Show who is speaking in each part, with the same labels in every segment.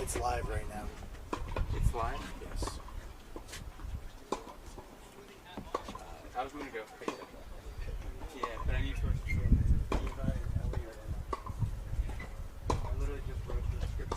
Speaker 1: It's live right now.
Speaker 2: It's live?
Speaker 1: Yes.
Speaker 2: I was going to go pick it up. Yeah, but I need to Ava and Ellie are in. I literally just wrote the script.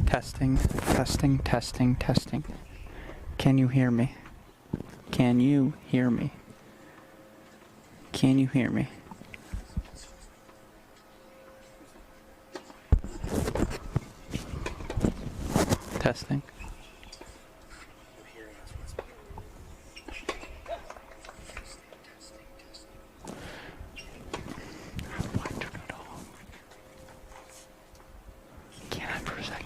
Speaker 1: Testing, testing, testing, testing. Can you hear me? Can you hear me? Can you hear me? Testing. How do I turn it off? Can I for a second?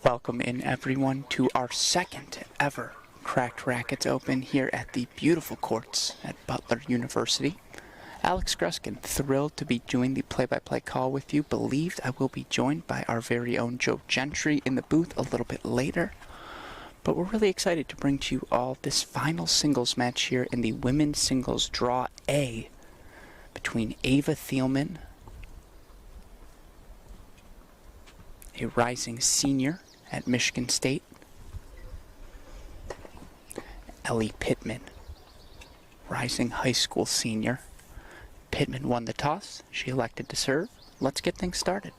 Speaker 1: Welcome in everyone to our second ever Cracked Racquets Open here at the beautiful courts at Butler University. Alex Gruskin, thrilled to be doing the play-by-play call with you. Believed I will be joined by our very own Joe Gentry in the booth a little bit later. But we're really excited to bring to you all this final singles match here in the women's singles draw A between Ava Thielman, a rising senior at Michigan State, Ellie Pittman, rising high school senior. Pittman won the toss. She elected to serve. Let's get things started.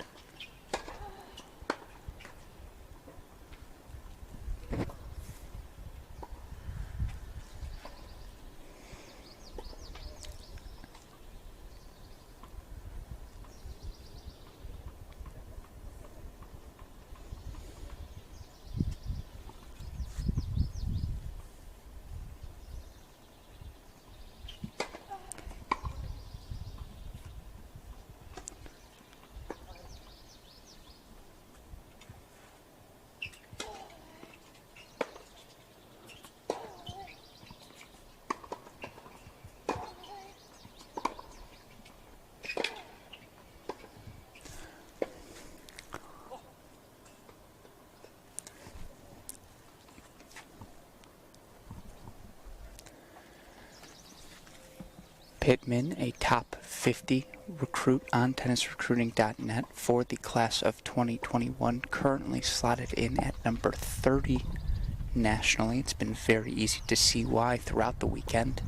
Speaker 1: Pittman, a top 50 recruit on tennisrecruiting.net for the class of 2021, currently slotted in at number 30 nationally. It's been very easy to see why throughout the weekend.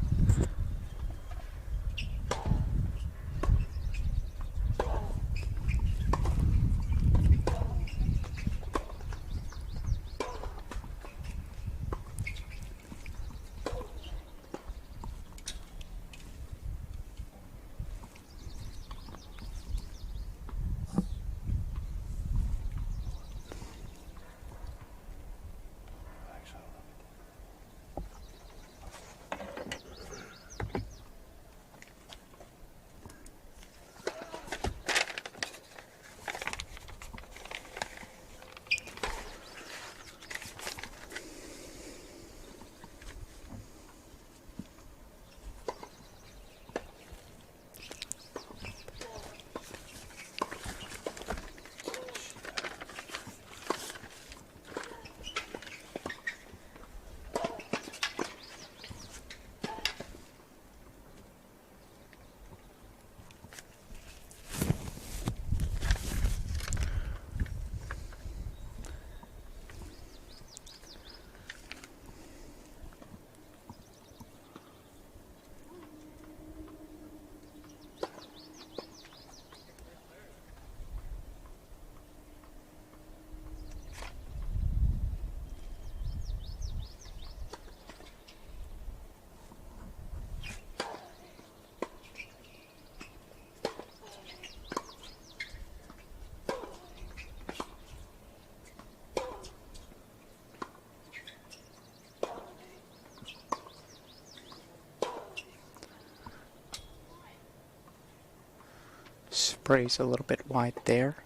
Speaker 1: Sprays a little bit wide there.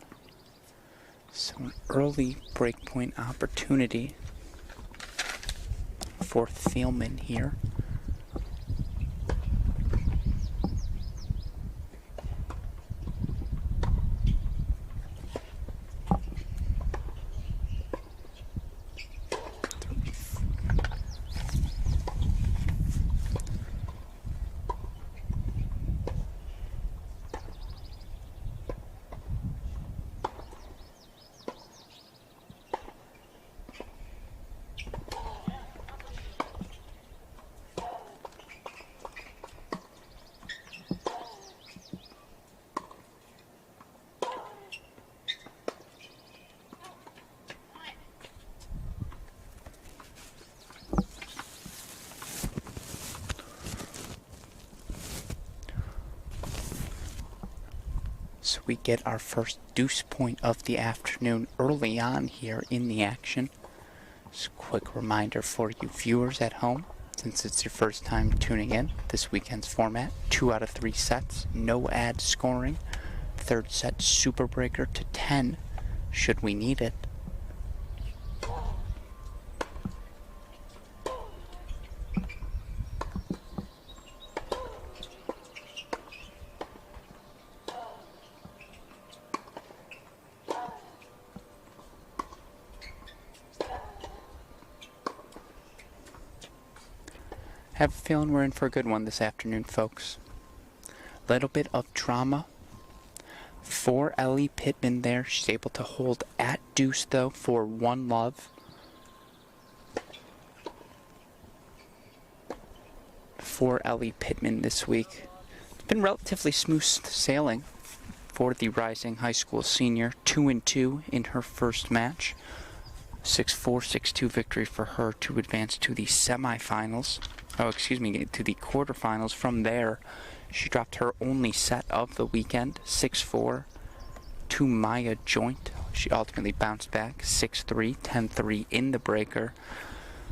Speaker 1: So an early breakpoint opportunity for Thielman here. So we get our first deuce point of the afternoon early on here in the action. Just a quick reminder for you viewers at home, since it's your first time tuning in, this weekend's format, 2 out of 3 sets, no ad scoring. Third set super breaker to 10 should we need it. Have a feeling we're in for a good one this afternoon, folks. Little bit of drama for Ellie Pittman there. She's able to hold at deuce, though, for 1-love. For Ellie Pittman this week. It's been relatively smooth sailing for the rising high school senior. 2-2 in her first match. 6-4, 6-2 victory for her to advance to the semifinals. To the quarterfinals. From there, she dropped her only set of the weekend, 6-4 to Maya Joint. She ultimately bounced back, 6-3, 10-3 in the breaker.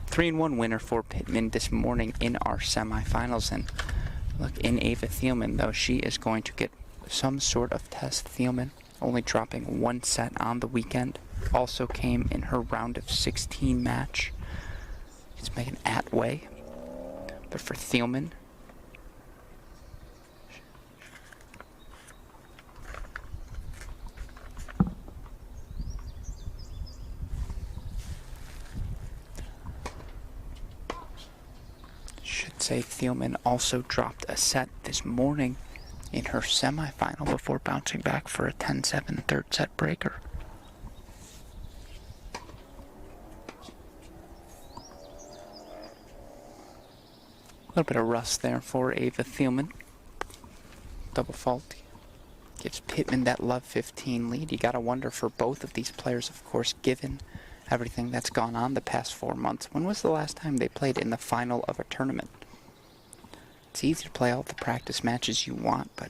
Speaker 1: 3-1 winner for Pittman this morning in our semifinals. And look, in Ava Thielman, though, she is going to get some sort of test. Thielman only dropping 1 set on the weekend. Also came in her round of 16 match. It's Megan Atway. But for Thielman, Thielman also dropped a set this morning in her semifinal before bouncing back for a 10-7 third set breaker. A little bit of rust there for Ava Thielman. Double fault gives Pittman that love 15 lead. You gotta wonder for both of these players, of course, given everything that's gone on the past 4 months. When was the last time they played in the final of a tournament? It's easy to play all the practice matches you want, but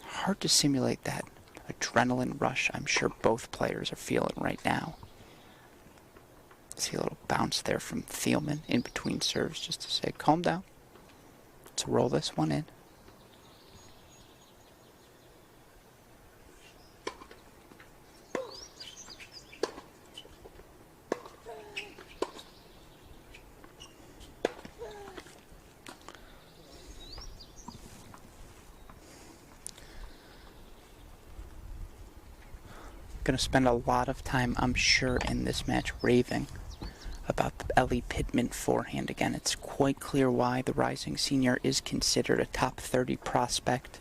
Speaker 1: hard to simulate that adrenaline rush I'm sure both players are feeling right now. See a little bounce there from Thielman in between serves just to say, calm down. Let's roll this one in. Going to spend a lot of time, I'm sure, in this match raving about the Ellie Pittman forehand. Again, it's quite clear why the rising senior is considered a top 30 prospect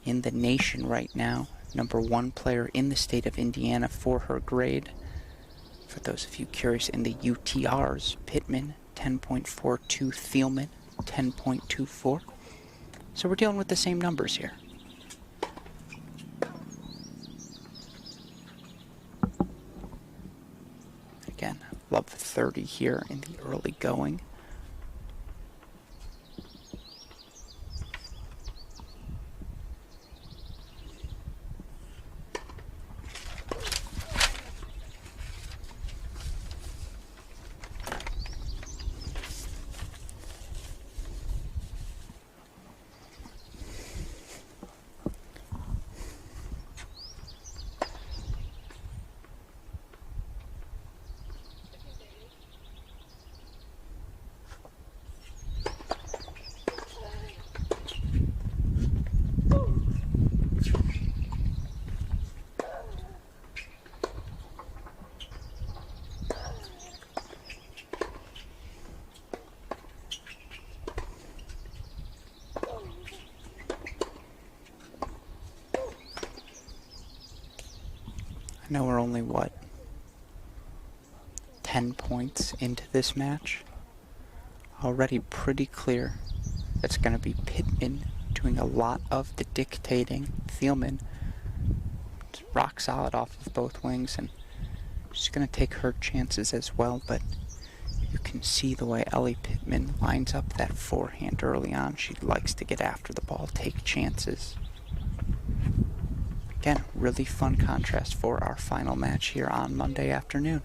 Speaker 1: in the nation right now. #1 player in the state of Indiana for her grade. For those of you curious, in the UTRs, Pittman 10.42, Thielman 10.24. So we're dealing with the same numbers here. Again, love 30 here in the early going. I know we're only, 10 points into this match. Already pretty clear it's going to be Pittman doing a lot of the dictating. Thielman rock solid off of both wings, and she's going to take her chances as well, but you can see the way Ellie Pittman lines up that forehand early on. She likes to get after the ball, take chances. Again, really fun contrast for our final match here on Monday afternoon.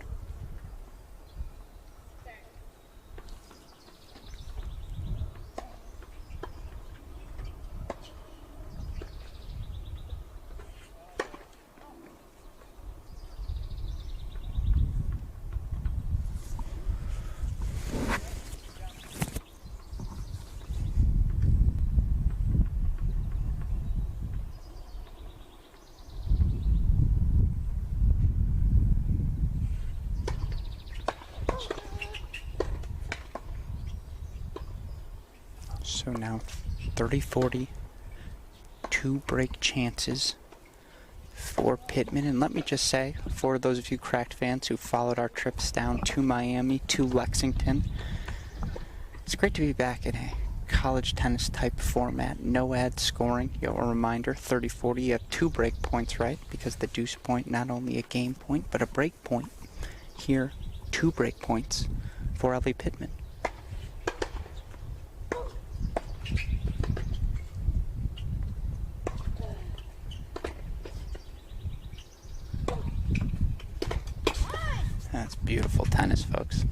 Speaker 1: So now 30-40, 2 break chances for Pittman. And let me just say, for those of you Cracked fans who followed our trips down to Miami, to Lexington, it's great to be back in a college tennis type format. No ad scoring. A reminder, 30-40, you have 2 break points, right? Because the deuce point, not only a game point, but a break point. Here, 2 break points for Ellie Pittman. That's beautiful tennis, folks.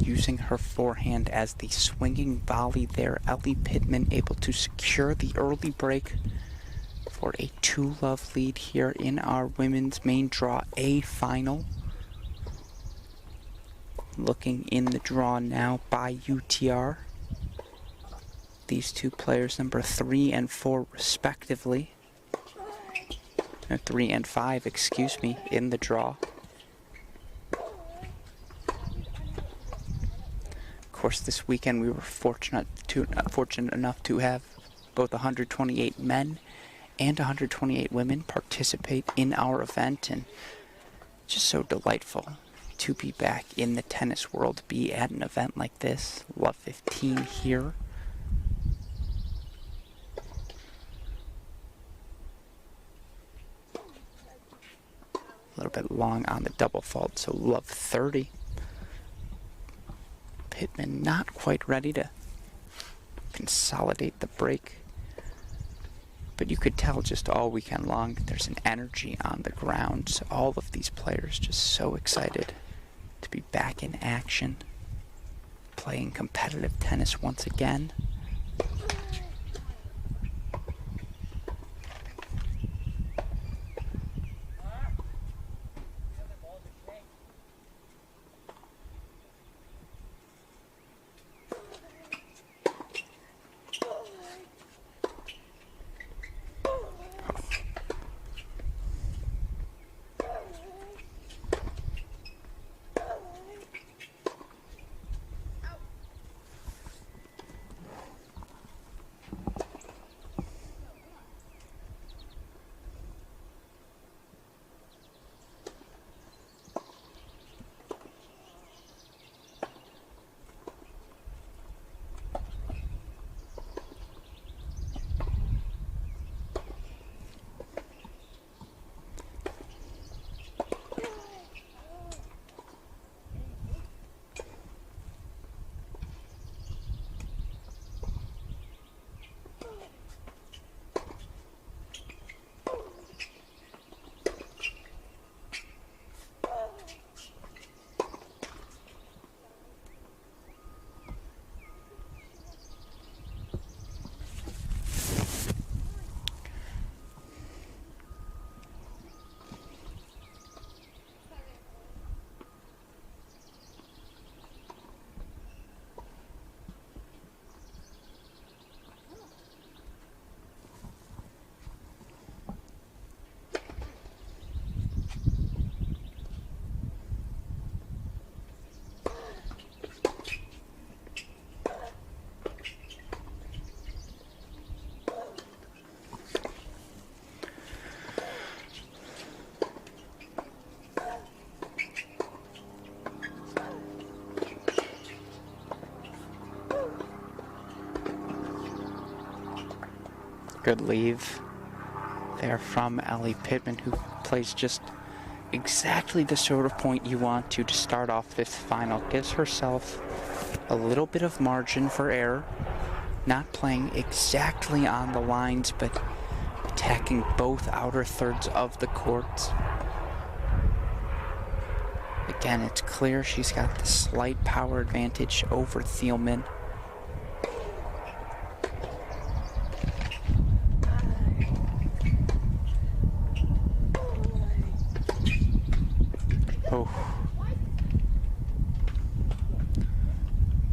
Speaker 1: Using her forehand as the swinging volley there, Ellie Pittman able to secure the early break for a 2-love lead here in our women's main draw A final. Looking in the draw now by UTR. These 2 players, number 3 and 4 respectively. 3 and 5, excuse me, in the draw. Of course, this weekend we were fortunate enough to have both 128 men and 128 women participate in our event, and just so delightful to be back in the tennis world, be at an event like this. Love 15 here. A little bit long on the double fault, so love 30. Pittman not quite ready to consolidate the break, but you could tell just all weekend long there's an energy on the ground. So all of these players just so excited to be back in action, playing competitive tennis once again. Good leave there from Ellie Pittman, who plays just exactly the sort of point you want to start off this final. Gives herself a little bit of margin for error. Not playing exactly on the lines, but attacking both outer thirds of the court. Again, it's clear she's got the slight power advantage over Thielman.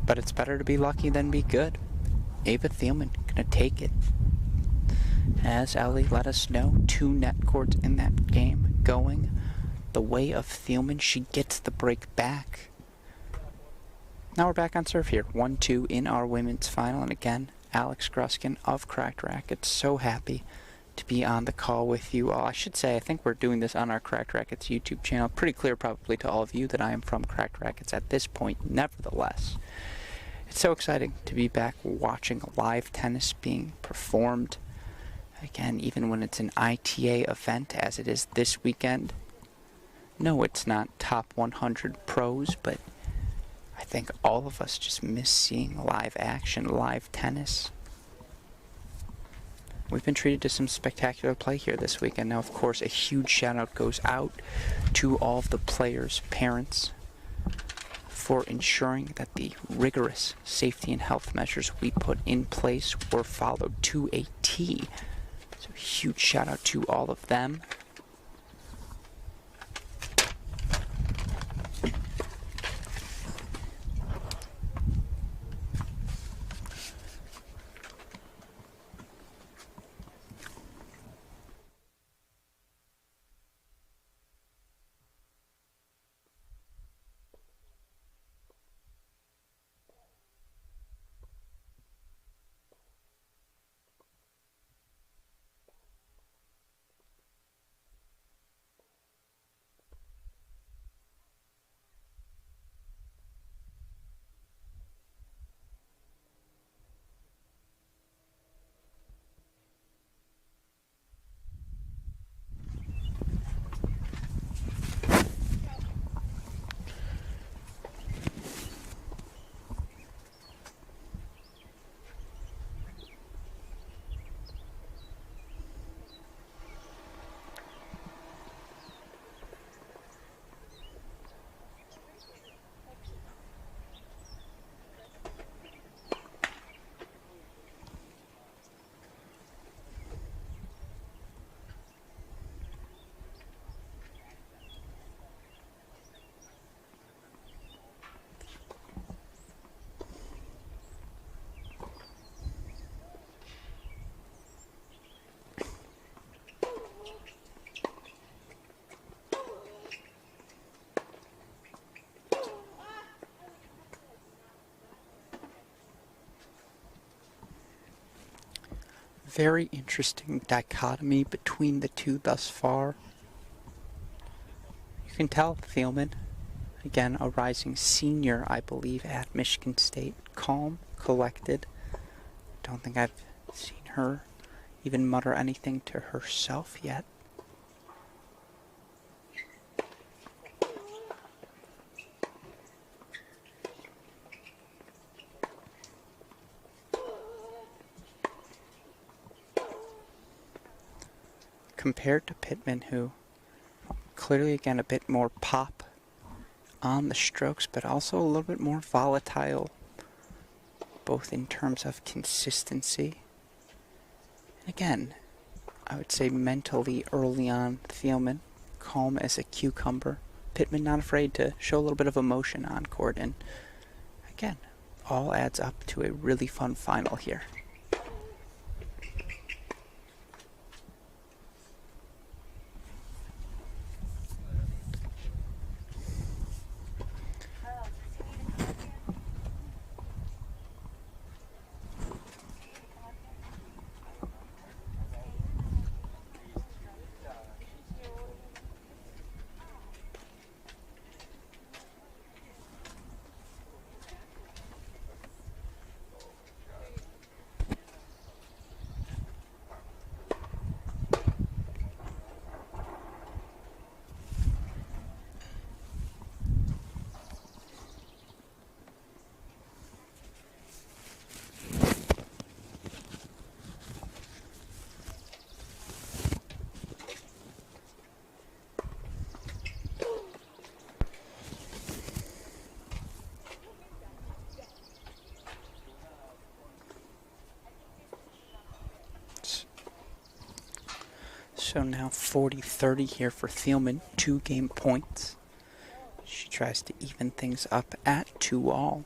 Speaker 1: But it's better to be lucky than be good. Ava Thielman gonna take it. As Ellie let us know, 2 net courts in that game going the way of Thielman. She gets the break back. Now we're back on serve here. 1-2 in our women's final. And again, Alex Gruskin of Cracked Racquets. So happy to be on the call with you all. I should say, I think we're doing this on our Cracked Racquets YouTube channel. Pretty clear probably to all of you that I am from Cracked Racquets at this point. Nevertheless, it's so exciting to be back watching live tennis being performed. Again, even when it's an ITA event, as it is this weekend. No, it's not top 100 pros, but I think all of us just miss seeing live action, live tennis. We've been treated to some spectacular play here this weekend. Now, of course, a huge shout-out goes out to all of the players' parents for ensuring that the rigorous safety and health measures we put in place were followed to a T. So, huge shout-out to all of them. Very interesting dichotomy between the two thus far. You can tell Thielman, again a rising senior, I believe, at Michigan State, calm, collected. Don't think I've seen her even mutter anything to herself yet. Compared to Pittman, who clearly, again, a bit more pop on the strokes, but also a little bit more volatile, both in terms of consistency. And again, I would say mentally early on, Thielman, calm as a cucumber. Pittman not afraid to show a little bit of emotion on court, and again, all adds up to a really fun final here. So now 40-30 here for Thielman, 2 game points. She tries to even things up at 2-all.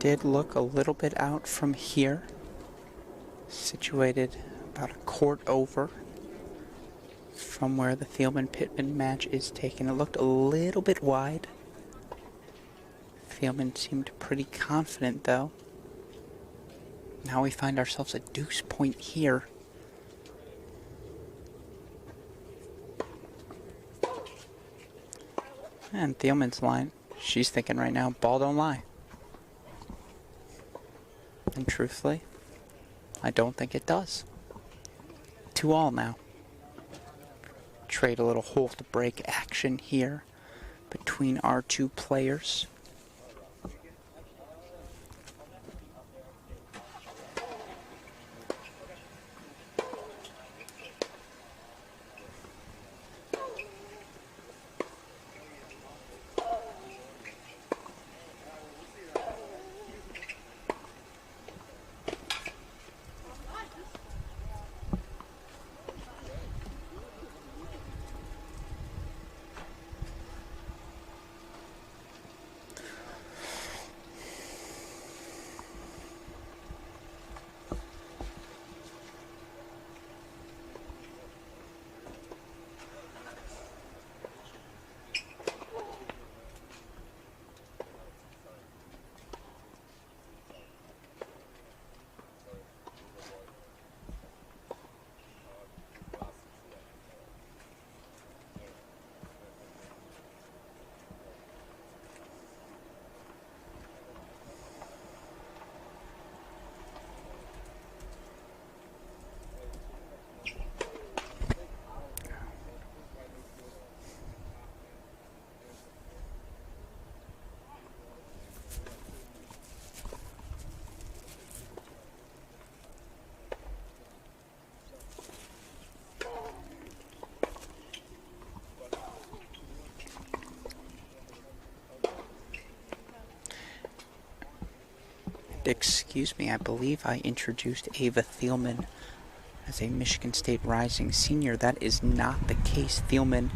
Speaker 1: did look a little bit out from here. Situated about a court over from where the Thielman-Pittman match is taken. It looked a little bit wide. Thielman seemed pretty confident, though. Now we find ourselves at deuce point here. And Thielman's line, she's thinking right now, ball don't lie. And truthfully, I don't think it does. 2-all now. Trade a little hole to break action here between our two players. Excuse me, I believe I introduced Ava Thielman as a Michigan State Rising senior. That is not the case. Thielman,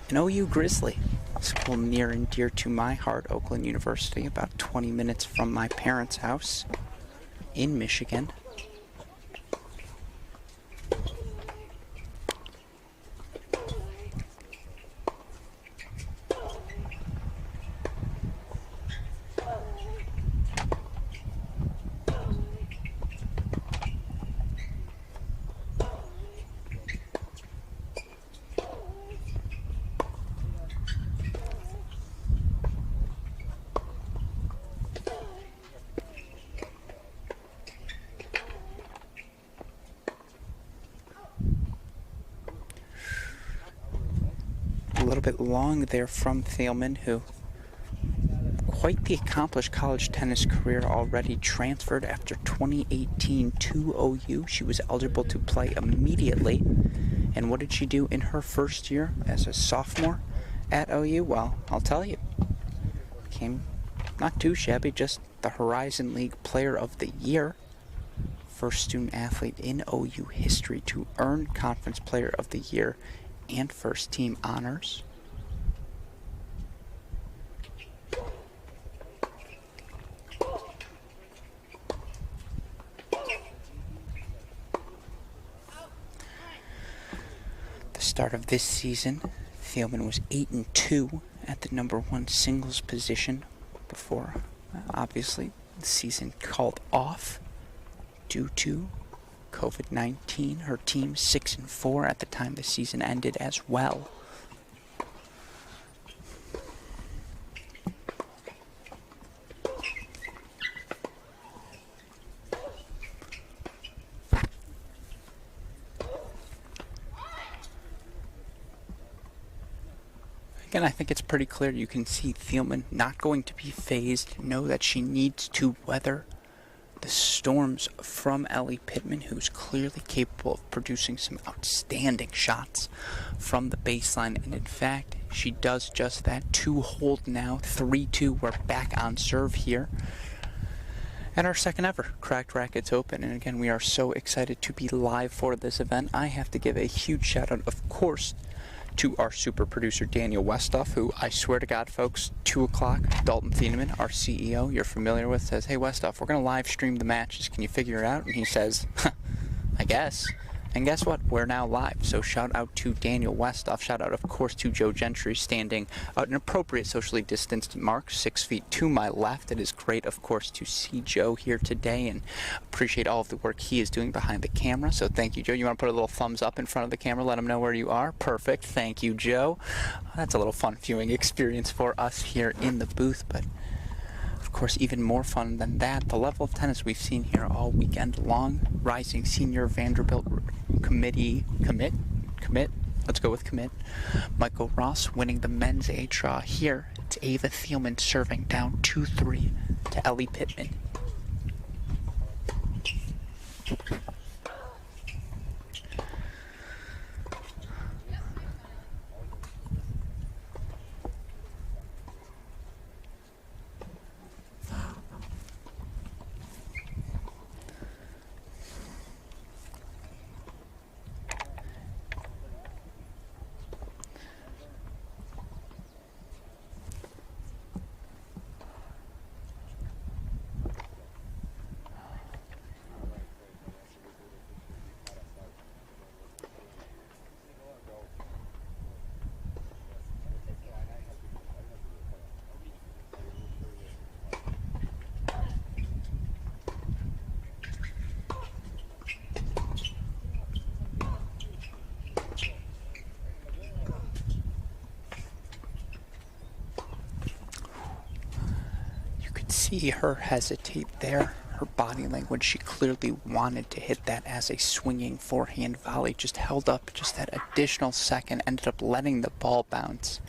Speaker 1: an OU Grizzly, school near and dear to my heart, Oakland University, about 20 minutes from my parents' house in Michigan. A little bit long there from Thielman, who quite the accomplished college tennis career, already transferred after 2018 to OU. She was eligible to play immediately. And what did she do in her first year as a sophomore at OU? Well, I'll tell you. Came not too shabby, just the Horizon League Player of the Year. First student athlete in OU history to earn Conference Player of the Year and first team honors. The start of this season, Thielman was 8-2 at the #1 singles position before, obviously, the season called off due to COVID-19. Her team 6-4 at the time the season ended as well. Again, I think it's pretty clear. You can see Thielman not going to be phased. Know that she needs to weather the storms from Ellie Pittman, who's clearly capable of producing some outstanding shots from the baseline. And in fact, she does just that. 2-hold now, 3-2. We're back on serve here. And our second ever Cracked Racquets Open. And again, we are so excited to be live for this event. I have to give a huge shout out, of course, to our super producer Daniel Westoff, who I swear to God, folks, 2 o'clock, Dalton Thieneman, our CEO, you're familiar with, says, "Hey Westoff, we're going to live stream the matches. Can you figure it out?" And he says, "I guess." And guess what? We're now live. So shout out to Daniel Westoff. Shout out, of course, to Joe Gentry, standing at an appropriate socially distanced mark, 6 feet to my left. It is great, of course, to see Joe here today and appreciate all of the work he is doing behind the camera. So thank you, Joe. You want to put a little thumbs up in front of the camera, let him know where you are? Perfect. Thank you, Joe. That's a little fun viewing experience for us here in the booth, but of course, even more fun than that, the level of tennis we've seen here all weekend long. Rising senior Vanderbilt commit. Let's go with commit. Michael Ross winning the men's A draw here. It's Ava Thielman serving down 2-3 to Ellie Pittman. See her hesitate there. Her body language, she clearly wanted to hit that as a swinging forehand volley. Just held up just that additional second, ended up letting the ball bounce.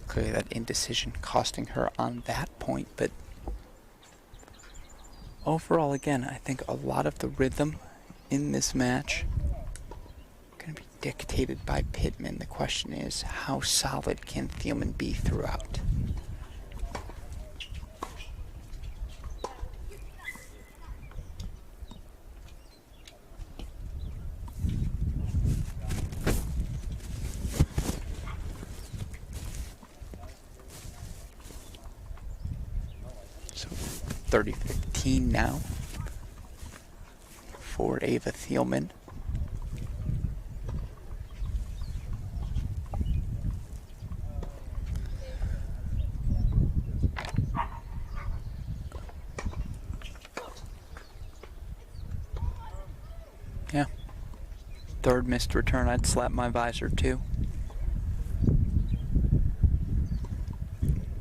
Speaker 1: Clearly that indecision costing her on that point, but overall, again, I think a lot of the rhythm in this match going to be dictated by Pittman. The question is, how solid can Thielman be throughout? So 30-15 now for Ava Thielman. Yeah. Third missed return, I'd slap my visor too.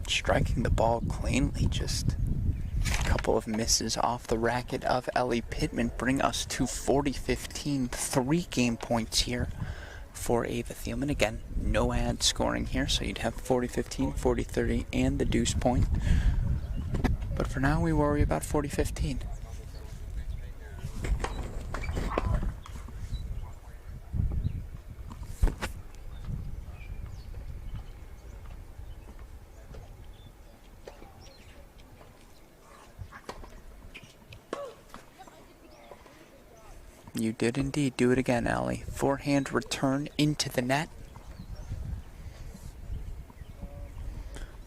Speaker 1: Striking the ball cleanly, just a couple of misses off the racket of Ellie Pittman bring us to 40-15, 3 game points here for Ava Thielman. Again, no ad scoring here, so you'd have 40-15, 40-30, and the deuce point. But for now, we worry about 40-15. You did indeed do it again, Ellie. Forehand return into the net.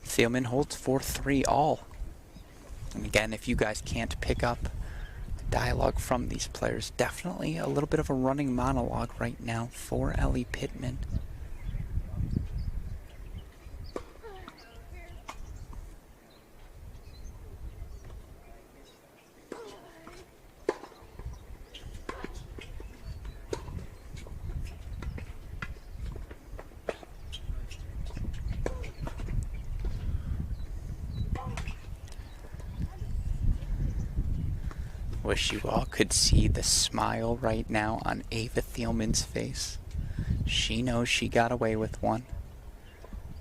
Speaker 1: Thielman holds 4-3 all. And again, if you guys can't pick up dialogue from these players, definitely a little bit of a running monologue right now for Ellie Pittman. Wish you all could see the smile right now on Ava Thielman's face. She knows she got away with one.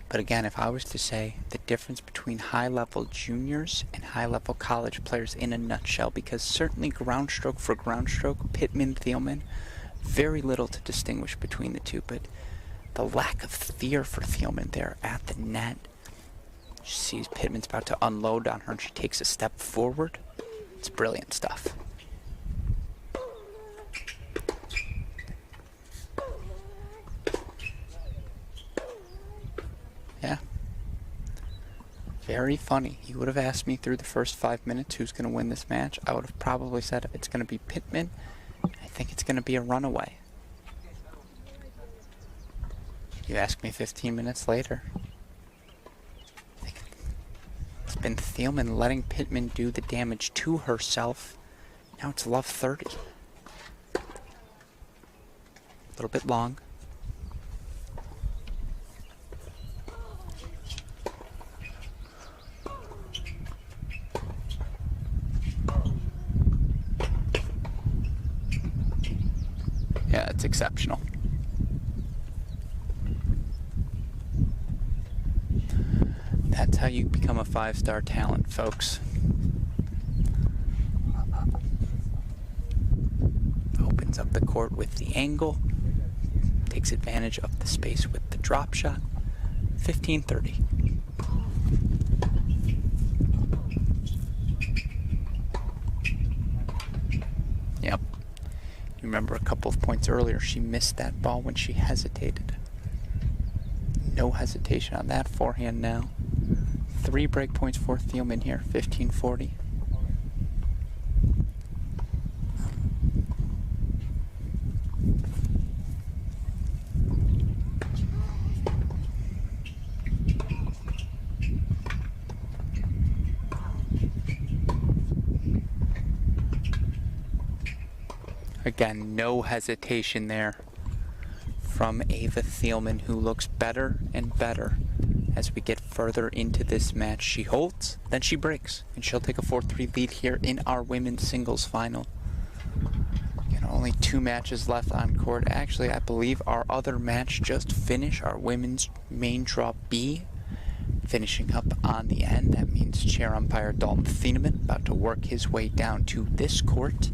Speaker 1: But again, if I was to say the difference between high-level juniors and high-level college players in a nutshell, because certainly ground stroke for ground stroke, Pittman, Thielman, very little to distinguish between the two, but the lack of fear for Thielman there at the net. She sees Pittman's about to unload on her and she takes a step forward. It's brilliant stuff. very funny. You would have asked me through the first 5 minutes who's going to win this match. I would have probably said it's going to be Pittman. I think it's going to be a runaway. You ask me 15 minutes later. It's been Thielman letting Pittman do the damage to herself. Now it's love 30. A little bit long. Yeah, it's exceptional. That's how you become a 5-star talent, folks. Opens up the court with the angle. Takes advantage of the space with the drop shot. 15-30. Yep. You remember a couple of points earlier, she missed that ball when she hesitated. No hesitation on that forehand now. 3 break points for Thielman here, 15-40. Again, no hesitation there from Ava Thielman, who looks better and better as we get further into this match. She holds, then she breaks, and she'll take a 4-3 lead here in our women's singles final. Again, only 2 matches left on court. Actually, I believe our other match just finished, our women's main draw B, finishing up on the end. That means chair umpire Dalton Thieneman about to work his way down to this court.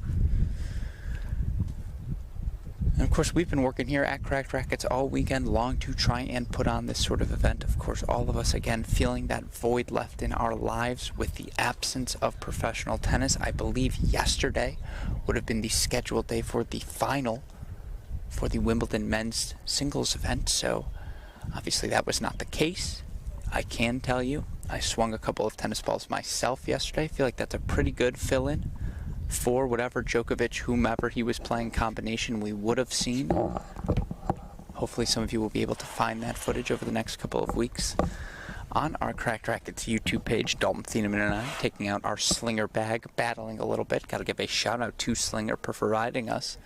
Speaker 1: And of course, we've been working here at Cracked Racquets all weekend long to try and put on this sort of event. Of course, all of us, again, feeling that void left in our lives with the absence of professional tennis. I believe yesterday would have been the scheduled day for the final for the Wimbledon men's singles event. So, obviously, that was not the case. I can tell you, I swung a couple of tennis balls myself yesterday. I feel like that's a pretty good fill-in for whatever Djokovic, whomever he was playing combination we would have seen. Hopefully some of you will be able to find that footage over the next couple of weeks on our Cracked Racquets YouTube page. Dalton Thieneman and I taking out our slinger bag, battling a little bit. Got to give a shout out to Slinger for providing us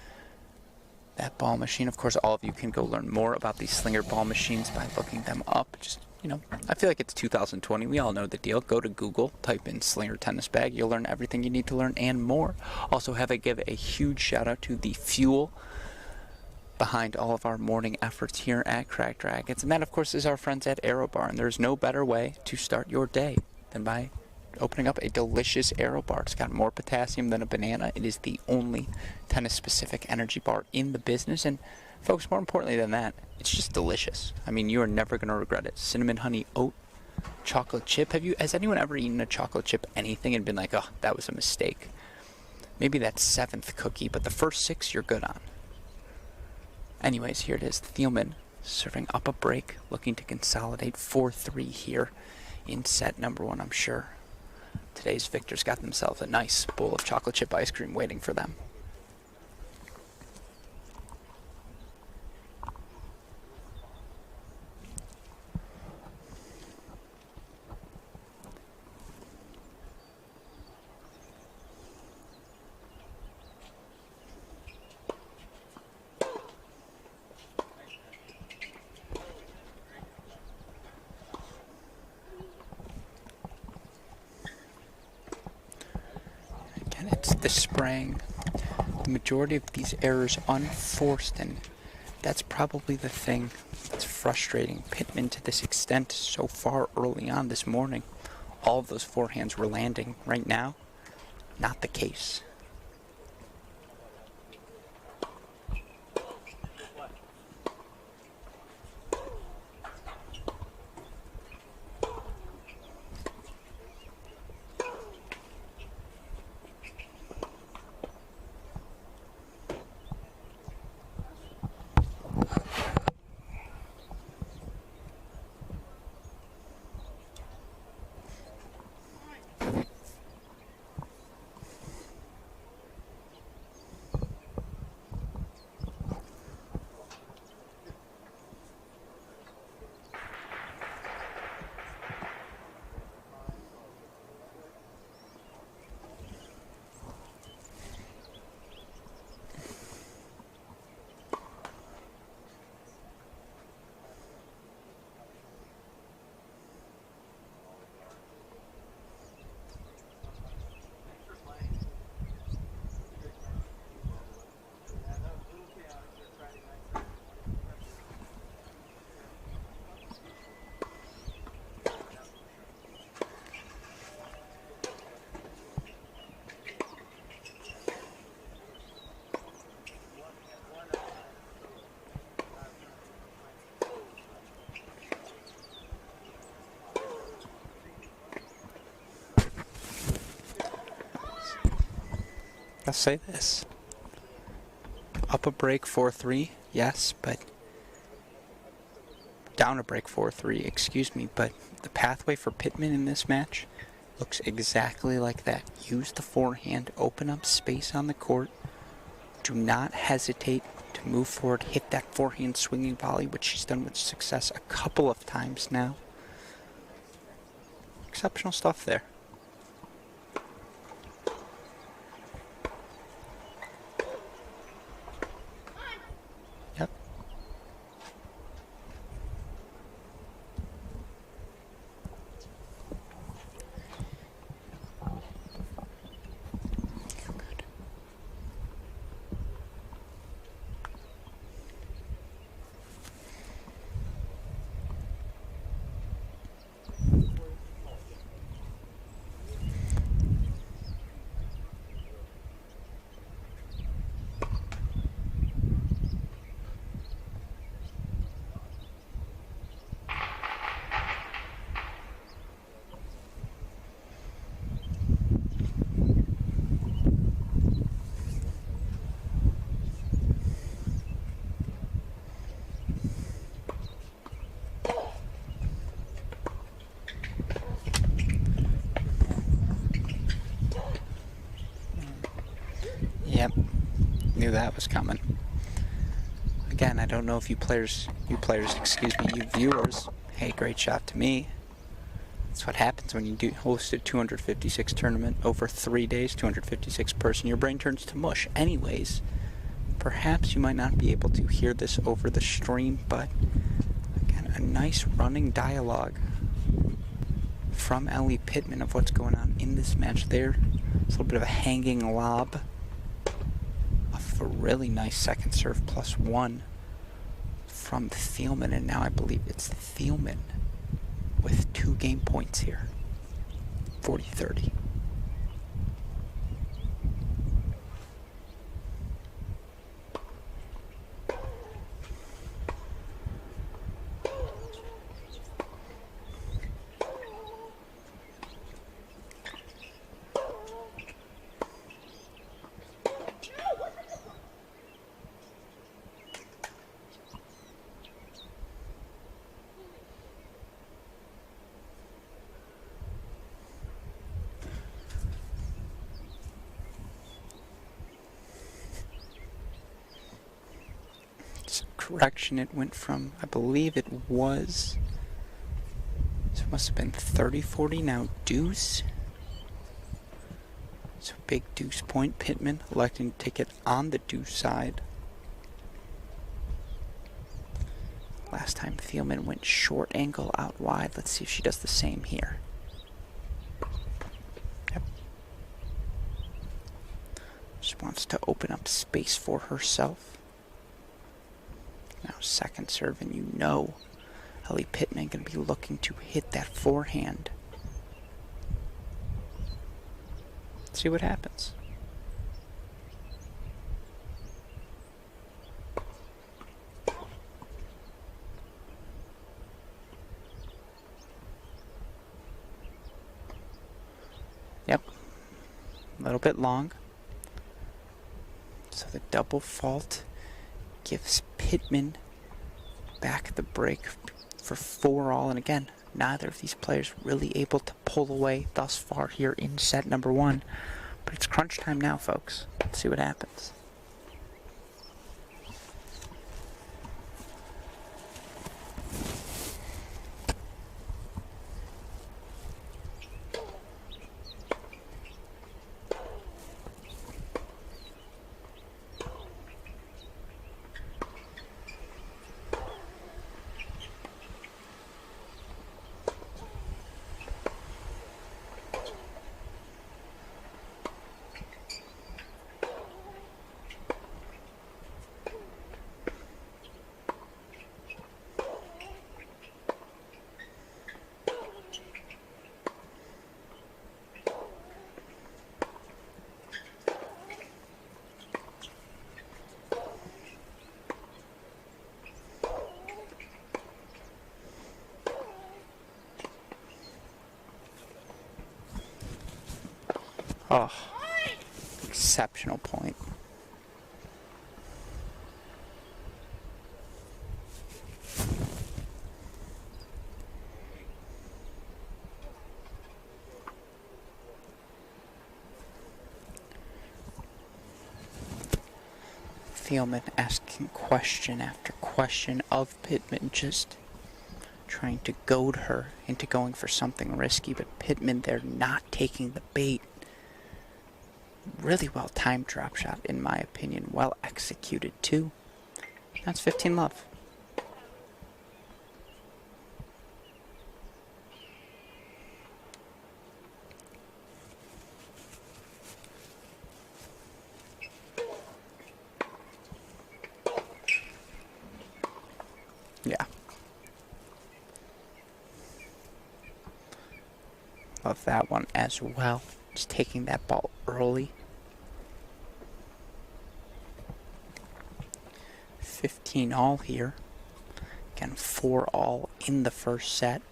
Speaker 1: that ball machine. Of course, all of you can go learn more about these Slinger ball machines by looking them up. Just, you know, I feel like it's 2020. We all know the deal. Go to Google, type in Slinger tennis bag. You'll learn everything you need to learn and more. Also, give a huge shout out to the fuel behind all of our morning efforts here at Cracked Racquets. And that, of course, is our friends at Aero Bar. And there's no better way to start your day than by opening up a delicious Aero Bar. It's got more potassium than a banana. It is the only tennis-specific energy bar in the business. And folks, more importantly than that, it's just delicious. I mean, you are never going to regret it. Cinnamon, honey, oat, chocolate chip. Has anyone ever eaten a chocolate chip anything and been like, oh, that was a mistake? Maybe that 7th cookie, but the first 6 you're good on. Anyways, here it is. Thielman serving up a break, looking to consolidate 4-3 here in set number 1, I'm sure. Today's victors got themselves a nice bowl of chocolate chip ice cream waiting for them. It's the spraying. The majority of these errors unforced, and that's probably the thing that's frustrating Pittman to this extent so far early on this morning. All of those forehands were landing. Right now, not the case. I'll say this. Up a break 4-3, yes, but down a break 4-3, excuse me, but the pathway for Pittman in this match looks exactly like that. Use the forehand, open up space on the court. Do not hesitate to move forward, hit that forehand swinging volley, which she's done with success a couple of times now. Exceptional stuff there. Yep. Yep, knew that was coming. Again, I don't know if you players, excuse me, you viewers, hey, great shot to me. That's what happens when you do host a 256 tournament over 3 days, 256 person. Your brain turns to mush. Anyways, perhaps you might not be able to hear this over the stream, but again, a nice running dialogue from Ellie Pittman of what's going on in this match there. It's a little bit of a hanging lob. A really nice second serve +1 from Thielman, and now I believe it's Thielman with 2 game points here. 40-30. Correction, it went from, I believe it was, so it must have been 30-40, now deuce. So big deuce point. Pittman electing to take it on the deuce side. Last time Thielman went short angle out wide. Let's see if she does the same here. Yep. She wants to open up space for herself. Now second serve, and you know Ellie Pittman going to be looking to hit that forehand. Let's see what happens. Yep, a little bit long. So the double fault gives Pittman back the break for 4-all, and again, neither of these players really able to pull away thus far here in set number 1. But it's crunch time now, folks. Let's see what happens. Oh, exceptional point. Thielman asking question after question of Pittman, just trying to goad her into going for something risky, but Pittman there not taking the bait. Really well timed drop shot, in my opinion. Well executed too. That's 15 love. Yeah. Love that one as well. Just taking that ball early. 15 all here. Again, 4 all in the first set.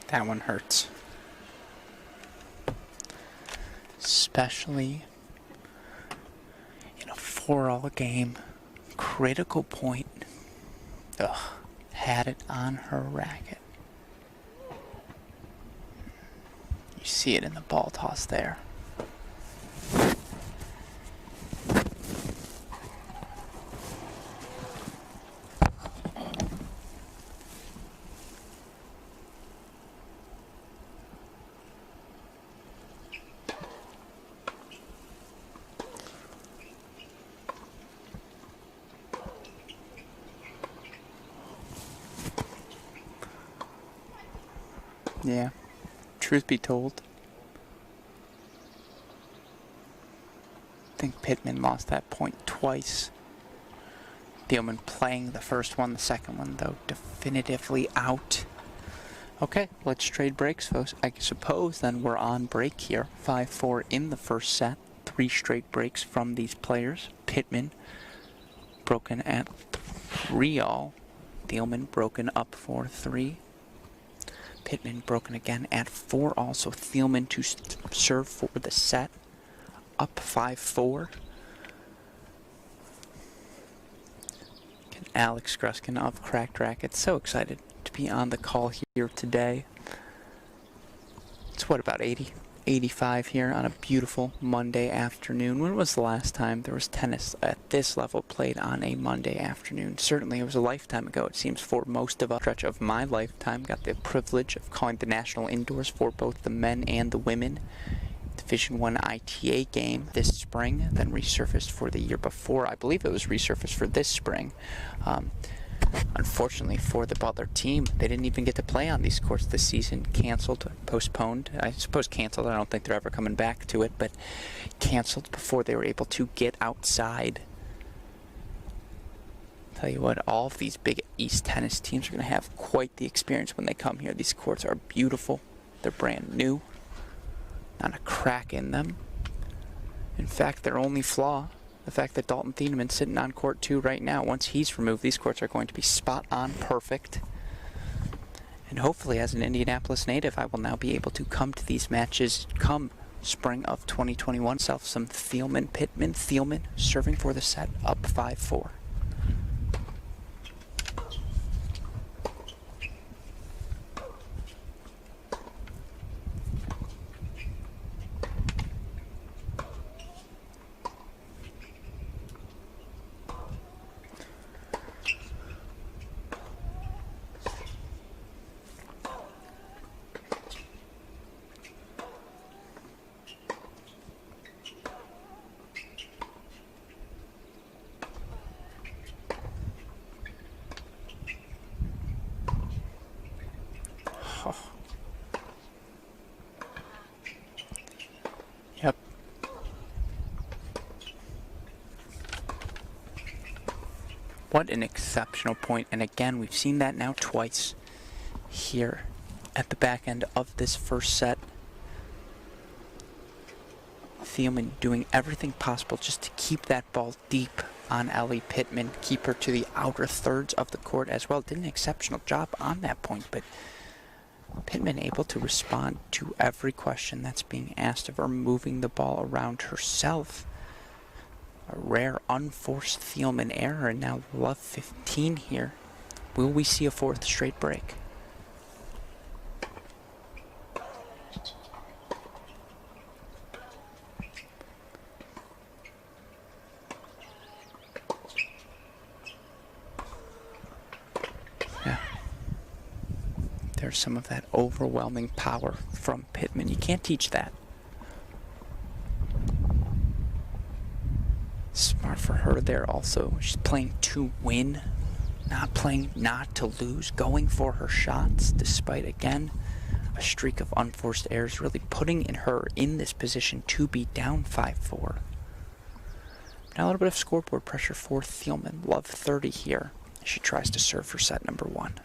Speaker 1: That one hurts. Especially in a 4-all game. Critical point. Ugh. Had it on her racket. You see it in the ball toss there. Yeah, truth be told, I think Pittman lost that point twice. Thielman playing the first one, the second one, though, definitively out. Okay, let's trade breaks, folks. I suppose then we're on break here. 5-4 in the first set. 3 straight breaks from these players. Pittman broken at 3-all. Thielman broken up for 3. Pittman broken again at 4-all, so Thielman to serve for the set, up 5-4. Alex Gruskin of Cracked Racquets, so excited to be on the call here today. It's what, about 80, 85 here on a beautiful Monday afternoon. When was the last time there was tennis at this level played on a Monday afternoon? Certainly it was a lifetime ago, it seems, for most of a stretch of my lifetime. Got the privilege of calling the national indoors for both the men and the women. Division I ITA game this spring, then resurfaced for the year before. I believe it was resurfaced for this spring. Unfortunately for the Butler team, they didn't even get to play on these courts this season. Canceled, postponed. I suppose canceled. I don't think they're ever coming back to it, but canceled before they were able to get outside Tell you what, all of these big East tennis teams are going to have quite the experience when they come here. These courts are beautiful. They're brand new. Not a crack in them. In fact, their only flaw, the fact that Dalton Thieneman's sitting on court 2 right now. Once he's removed, these courts are going to be spot on perfect. And hopefully, as an Indianapolis native, I will now be able to come to these matches come spring of 2021. Self some Thielman, Pittman, Thielman serving for the set, up 5-4. Yep. What an exceptional point. And again, we've seen that now twice here at the back end of this first set. Thielman doing everything possible just to keep that ball deep on Ellie Pittman, keep her to the outer thirds of the court as well. Did an exceptional job on that point, but Pittman able to respond to every question that's being asked of her, moving the ball around herself. A rare unforced Thielman error, and now love 15 here. Will we see a fourth straight break? There's some of that overwhelming power from Pittman. You can't teach that. Smart for her there also. She's playing to win, not playing not to lose, going for her shots despite, again, a streak of unforced errors, really putting her in this position to be down 5-4. Now a little bit of scoreboard pressure for Thielman. Love 30 here as she tries to serve for set number 1.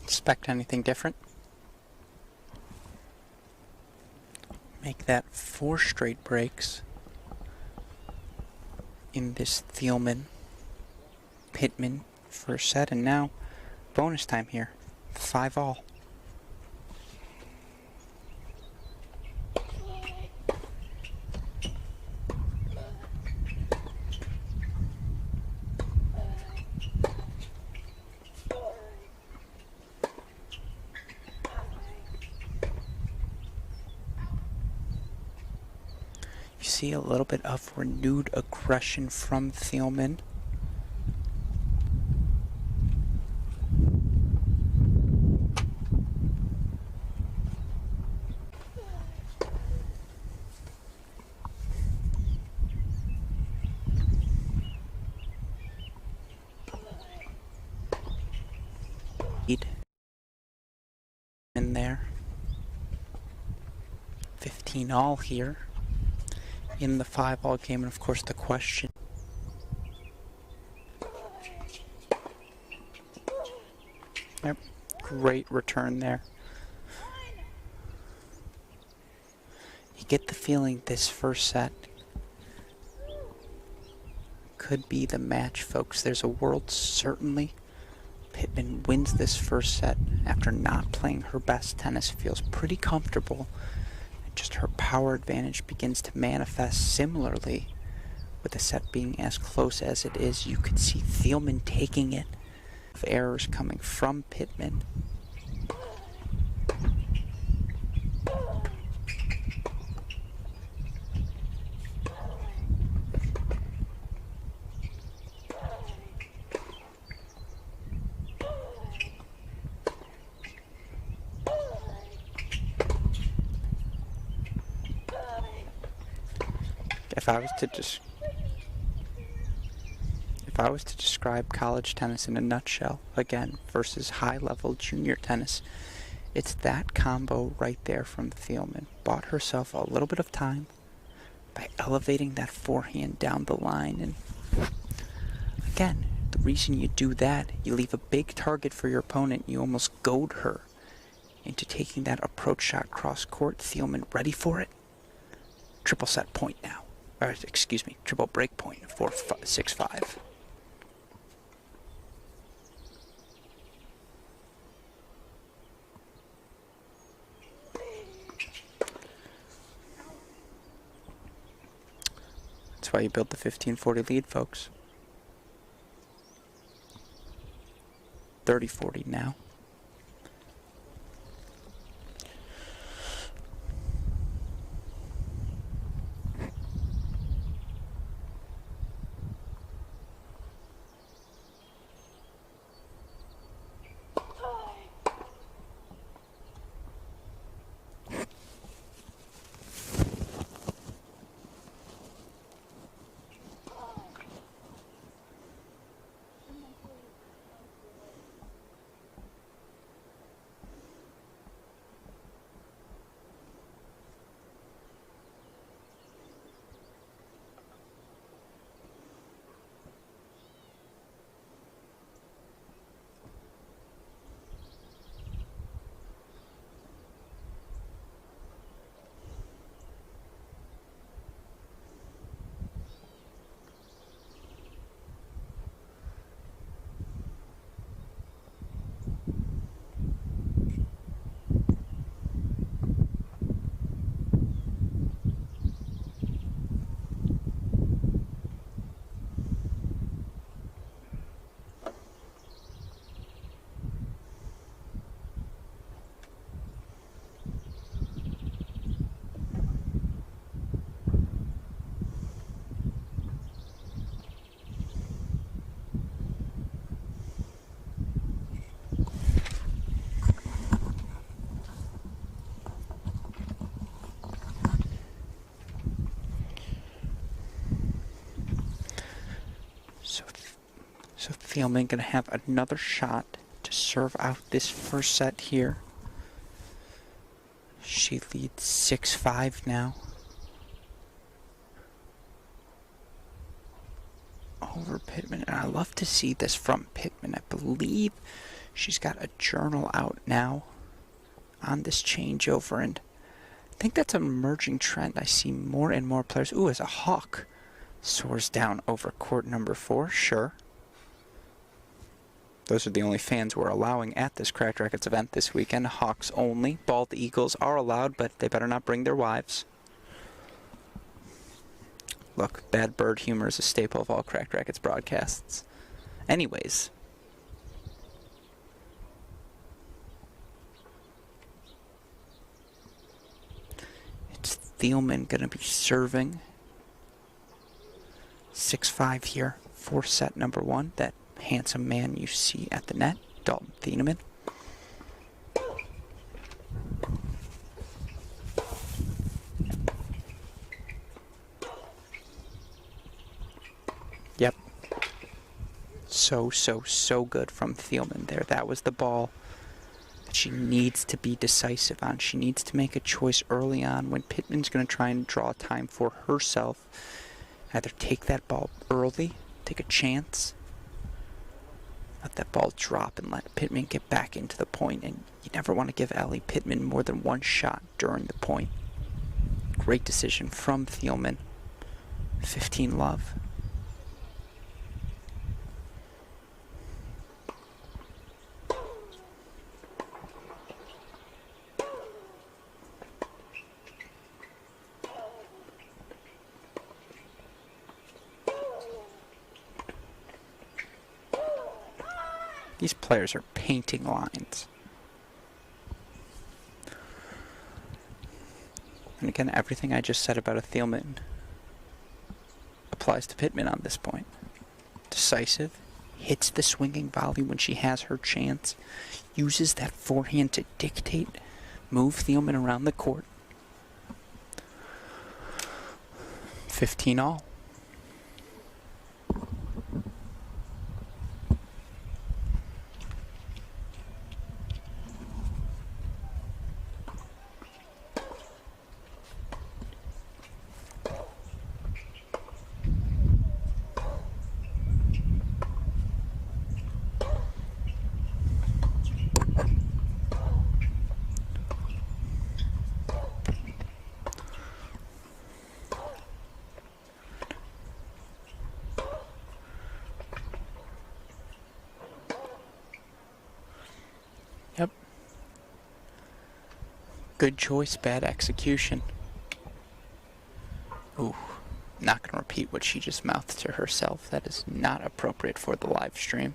Speaker 1: Expect anything different? Make that 4 straight breaks in this Thielman Pittman first set, and now bonus time here, 5-all. see a little bit of renewed aggression from Thielman. In there. 15 all here in the 5-all game, and of course the question. Yep, great return there. You get the feeling this first set could be the match, folks. There's a world certainly Pittman wins this first set after not playing her best tennis, feels pretty comfortable, and just her power advantage begins to manifest similarly. With the set being as close as it is, you could see Thielman taking it, of errors coming from Pittman. If I was to describe college tennis in a nutshell, again, versus high-level junior tennis, it's that combo right there from Thielman. Bought herself a little bit of time by elevating that forehand down the line. And again, the reason you do that, you leave a big target for your opponent. You almost goad her into taking that approach shot cross-court. Thielman ready for it. Triple set point now. Or, excuse me, triple break point, 6-5. That's why you build the 15-40 lead, folks. 30-40 now. So Thielman gonna have another shot to serve out this first set here. She leads 6-5 now. Over Pittman, and I love to see this from Pittman. I believe she's got a journal out now on this changeover, and I think that's an emerging trend. I see more and more players. Ooh, as a hawk soars down over court number 4, sure. Those are the only fans we're allowing at this Cracked Racquets event this weekend. Hawks only. Bald eagles are allowed, but they better not bring their wives. Look, bad bird humor is a staple of all Cracked Racquets broadcasts. Anyways. It's Thielman going to be serving 6-5 here for set number 1. That handsome man you see at the net, Dalton Thieneman. Yep. So good from Thielman there. That was the ball that she needs to be decisive on. She needs to make a choice early on when Pittman's going to try and draw time for herself. Either take that ball early, take a chance, let that ball drop and let Pittman get back into the point. And you never want to give Ellie Pittman more than one shot during the point. Great decision from Thielman. 15 love. These players are painting lines. And again, everything I just said about a Thielman applies to Pittman on this point. Decisive, hits the swinging volley when she has her chance, uses that forehand to dictate, move Thielman around the court. 15 all. Yep. Good choice, bad execution. Ooh, not gonna repeat what she just mouthed to herself. That is not appropriate for the live stream.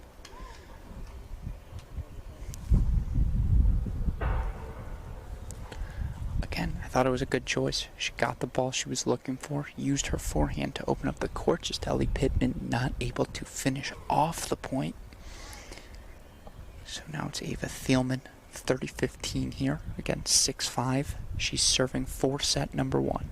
Speaker 1: Again, I thought it was a good choice. She got the ball she was looking for, used her forehand to open up the court. Just Ellie Pittman not able to finish off the point. So now it's Ava Thielman, 30-15 here, again 6-5. She's serving for set number 1.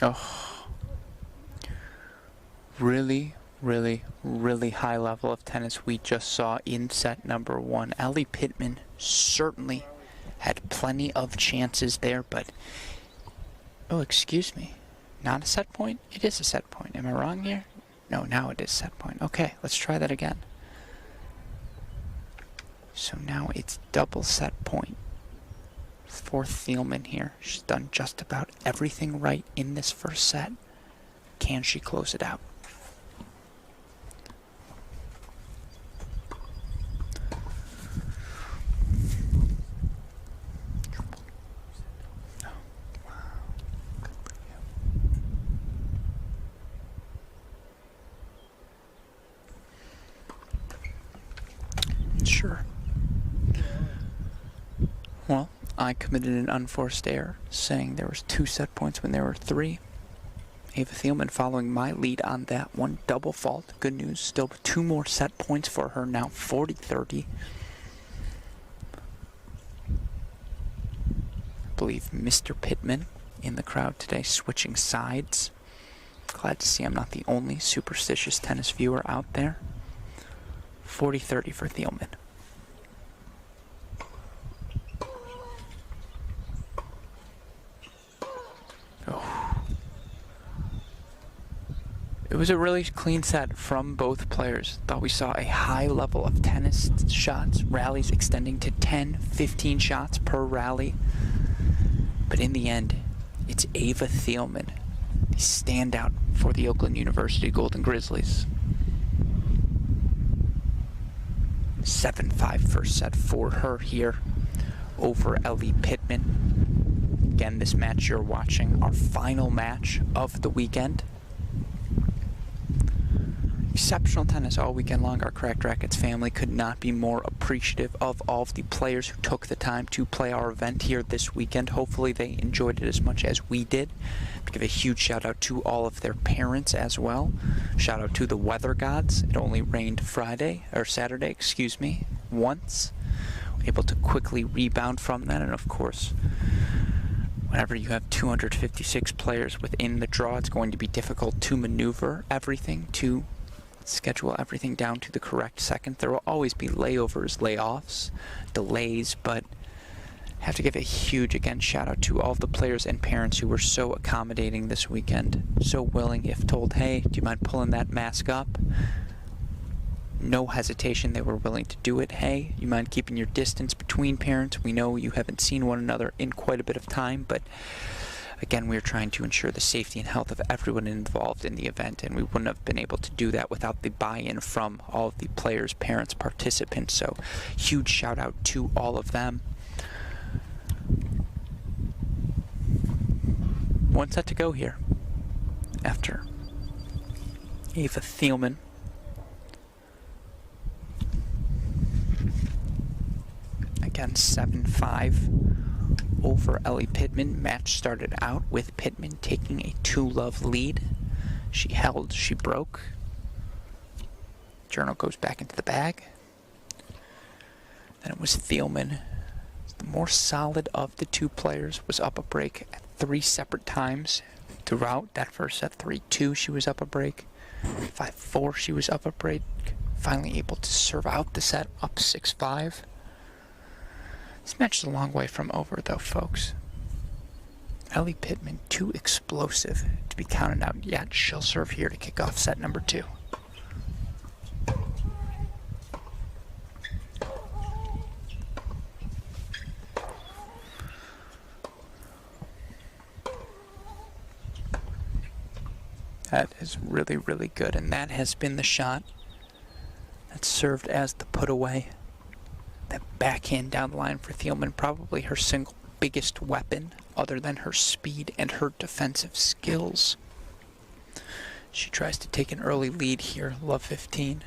Speaker 1: Oh. Really high level of tennis we just saw in set number 1. Ellie Pittman certainly had plenty of chances there, but... Oh, excuse me. Not a set point? It is a set point. Am I wrong here? No, now it is set point. Okay, let's try that again. So now it's double set point for Thielman here. She's done just about everything right in this first set. Can she close it out? Sure. Well, I committed an unforced error, saying there was 2 set points when there were 3. Ava Thielman following my lead on that one. Double fault. Good news. Still 2 more set points for her now. 40-30. I believe Mr. Pittman in the crowd today switching sides. Glad to see I'm not the only superstitious tennis viewer out there. 40-30 for Thielman. Oh. It was a really clean set from both players. Thought we saw a high level of tennis shots, rallies extending to 10, 15 shots per rally. But in the end, it's Ava Thielman, the standout for the Oakland University Golden Grizzlies. 7-5 first set for her here over Ellie Pittman. again, this match you're watching, our final match of the weekend. Exceptional tennis all weekend long. Our Cracked Racquets family could not be more appreciative of all of the players who took the time to play our event here this weekend. Hopefully they enjoyed it as much as we did. Give a huge shout out to all of their parents as well. Shout out to the weather gods. It only rained Saturday, once. Able to quickly rebound from that, and of course, whenever you have 256 players within the draw, it's going to be difficult to maneuver everything, to schedule everything down to the correct second. There will always be layovers, layoffs, delays, but I have to give a huge, again, shout out to all of the players and parents who were so accommodating this weekend, so willing. If told, hey, do you mind pulling that mask up? No hesitation, they were willing to do it. Hey, you mind keeping your distance between parents? We know you haven't seen one another in quite a bit of time, but again, we are trying to ensure the safety and health of everyone involved in the event, and we wouldn't have been able to do that without the buy-in from all of the players, parents, participants. So huge shout out to all of them. One set to go here after Ava Thielman again 7-5 over Ellie Pittman. Match started out with Pittman taking a 2-love lead. She held, she broke. Journal goes back into the bag. Then it was Thielman, the more solid of the two players, was up a break at 3 separate times throughout that first set. 3-2 she was up a break. 5-4 she was up a break. Finally able to serve out the set, up 6-5. This match is a long way from over, though, folks. Ellie Pittman, too explosive to be counted out yet. She'll serve here to kick off set number 2. That is really, really good, and that has been the shot that served as the put away. That backhand down the line for Thielman, probably her single biggest weapon other than her speed and her defensive skills. She tries to take an early lead here, love 15.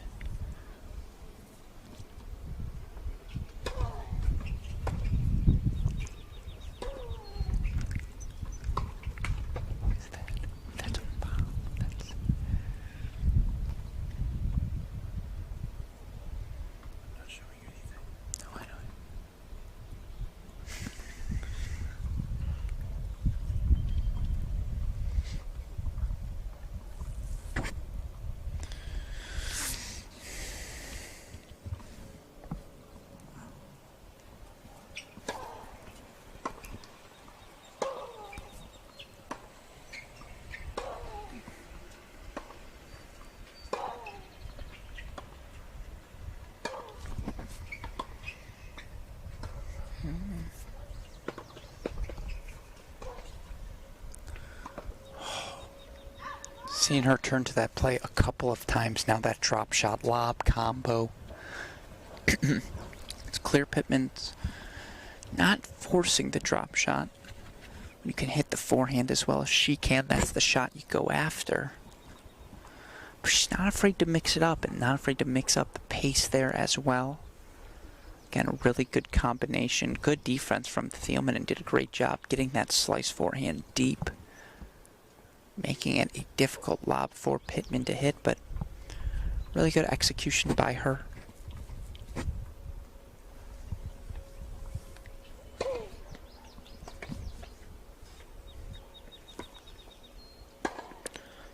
Speaker 1: Seen her turn to that play a couple of times now, that drop shot lob combo. It's clear Pittman's not forcing the drop shot. You can hit the forehand as well as she can. That's the shot you go after. But she's not afraid to mix it up and not afraid to mix up the pace there as well. Again, a really good combination. Good defense from Thielman, and did a great job getting that slice forehand deep, making it a difficult lob for Pittman to hit, but really good execution by her.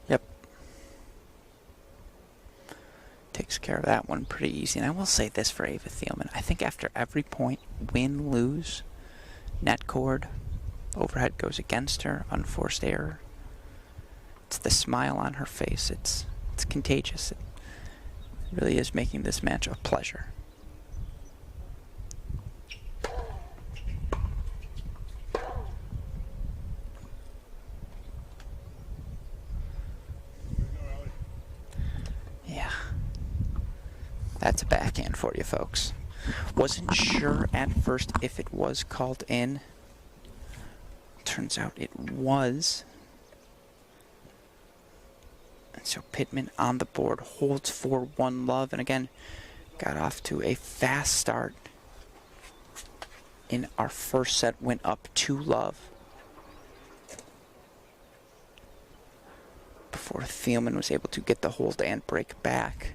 Speaker 1: Yep. Takes care of that one pretty easy. And I will say this for Ava Thielman. I think after every point, win, lose, net cord, overhead goes against her, unforced error, it's the smile on her face. It's contagious. It really is making this match a pleasure. Yeah. That's a backhand for you, folks. Wasn't sure at first if it was called in, Turns out it was. And so Pittman on the board holds for 1-love, and again, got off to a fast start in our first set, went up 2-love before Thielman was able to get the hold and break back.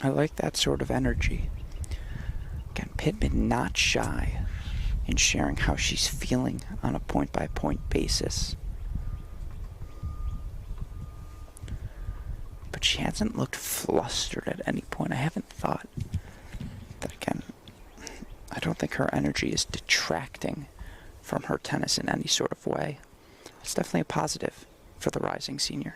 Speaker 1: I like that sort of energy. Again, Pittman not shy in sharing how she's feeling on a point-by-point basis. But she hasn't looked flustered at any point. I haven't thought that, again, I don't think her energy is detracting from her tennis in any sort of way. It's definitely a positive for the rising senior.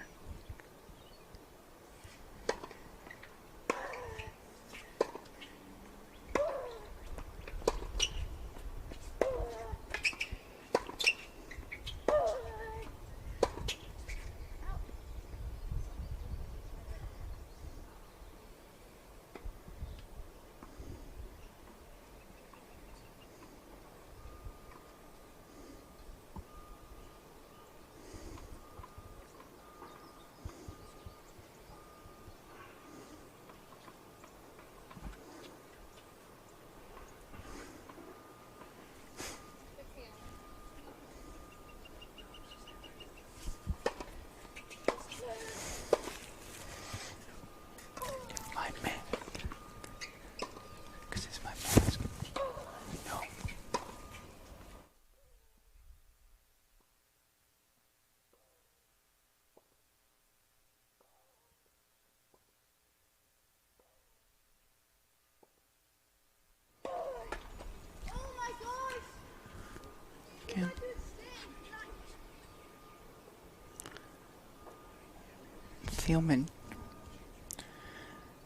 Speaker 1: Thielman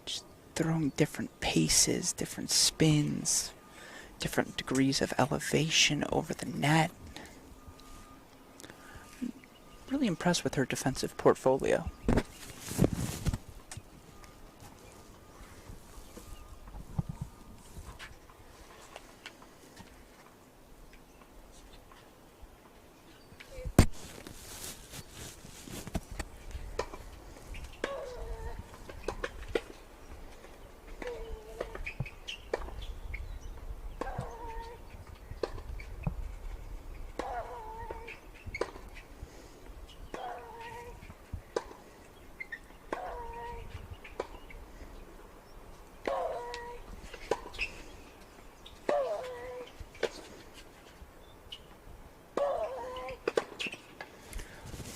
Speaker 1: just throwing different paces, different spins, different degrees of elevation over the net. Really impressed with her defensive portfolio.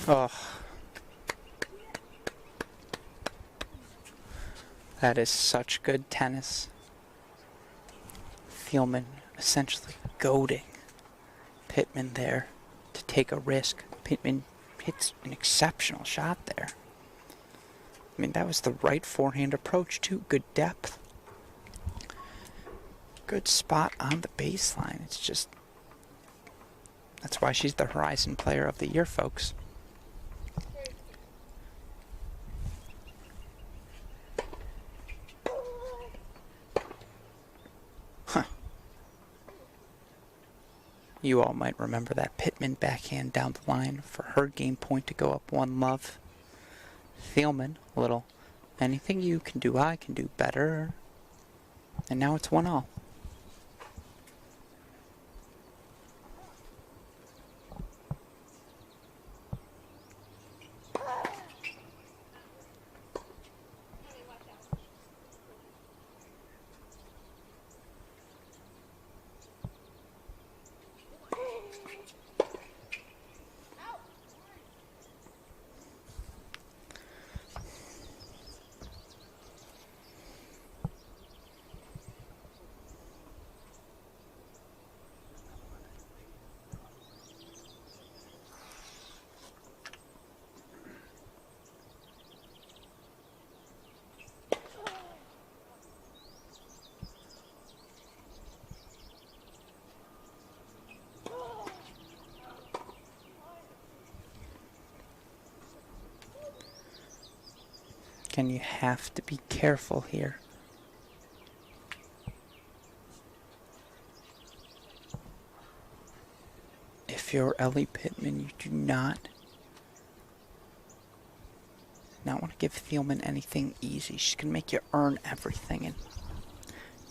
Speaker 1: Oh, that is such good tennis. Thielman essentially goading Pittman there to take a risk. Pittman hits an exceptional shot there. I mean, that was the right forehand approach too. Good depth. Good spot on the baseline. It's just, that's why she's the Horizon Player of the Year, folks. You all might remember that Pittman backhand down the line for her game point to go up 1-love. Thielman, a little, anything you can do, I can do better. And now it's 1-all. Again, you have to be careful here. If you're Ellie Pittman, you do not want to give Thielman anything easy. She's going to make you earn everything, and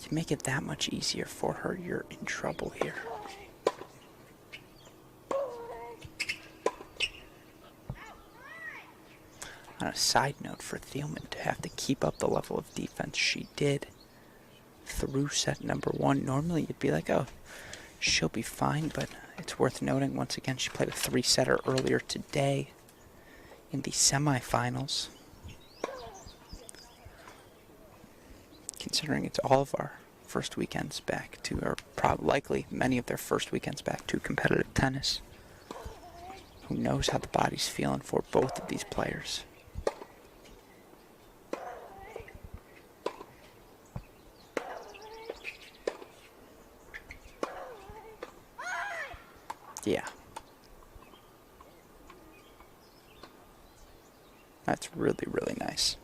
Speaker 1: to make it that much easier for her, you're in trouble here. On a side note, for Thielman to have to keep up the level of defense she did through set number 1, normally you'd be like, oh, she'll be fine, but it's worth noting, once again, she played a 3-setter earlier today in the semifinals. Considering it's all of our first weekends back to, or probably likely many of their first weekends back to competitive tennis. Who knows how the body's feeling for both of these players. Yeah. That's really, really nice.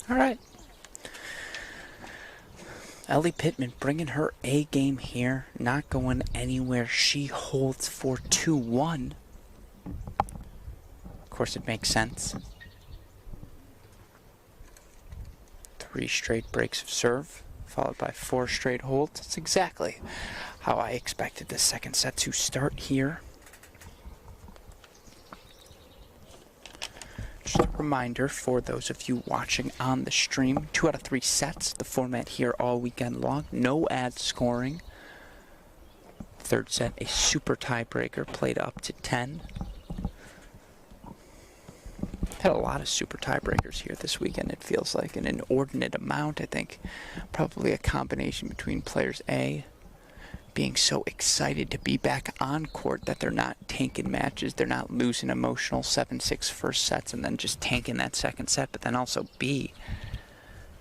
Speaker 1: All right. Ellie Pittman bringing her A game here, not going anywhere. She holds for 2-1. Of course, it makes sense. 3 straight breaks of serve, followed by 4 straight holds. That's exactly how I expected the second set to start here. Just a reminder for those of you watching on the stream, 2 out of 3 sets, the format here all weekend long, no ad scoring. Third set, a super tiebreaker, played up to 10. Had a lot of super tiebreakers here this weekend, it feels like, an inordinate amount. I think probably a combination between players A being so excited to be back on court that they're not tanking matches, they're not losing emotional 7-6 first sets and then just tanking that second set, but then also B,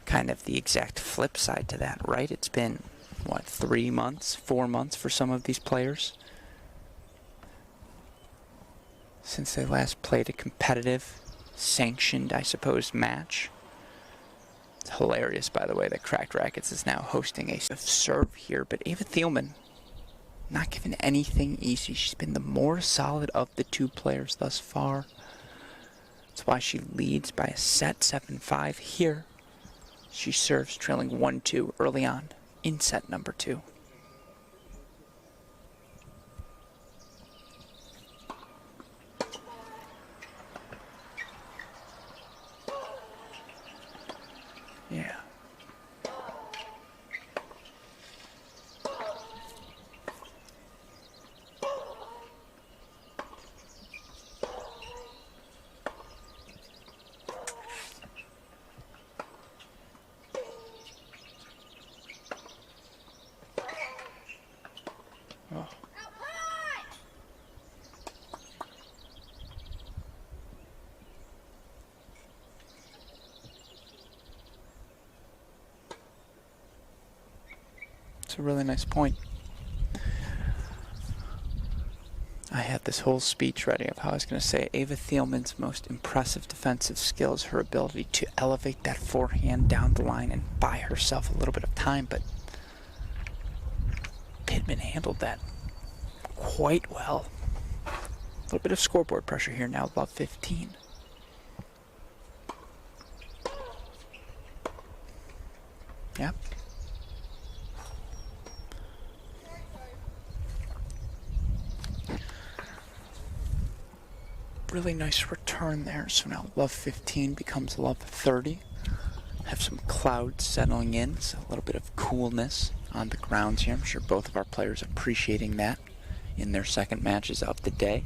Speaker 1: kind of the exact flip side to that, right? It's been, what, 3 months, 4 months for some of these players since they last played a competitive, sanctioned, I suppose, match. It's hilarious, by the way, that Cracked Racquets is now hosting a serve here, but Ava Thielman not given anything easy. She's been the more solid of the 2 players thus far. That's why she leads by a set 7-5 here. She serves trailing 1-2 early on in set number 2. Yeah. Oh. It's a really nice point. I had this whole speech ready of how I was going to say Ava Thielman's most impressive defensive skill is her ability to elevate that forehand down the line and buy herself a little bit of time, but Pittman handled that quite well. little bit of scoreboard pressure here now, love 15. Yep. Really nice return there. So now love 15 becomes love 30. Have some clouds settling in, so a little bit of coolness on the grounds here. I'm sure both of our players appreciating that in their second matches of the day.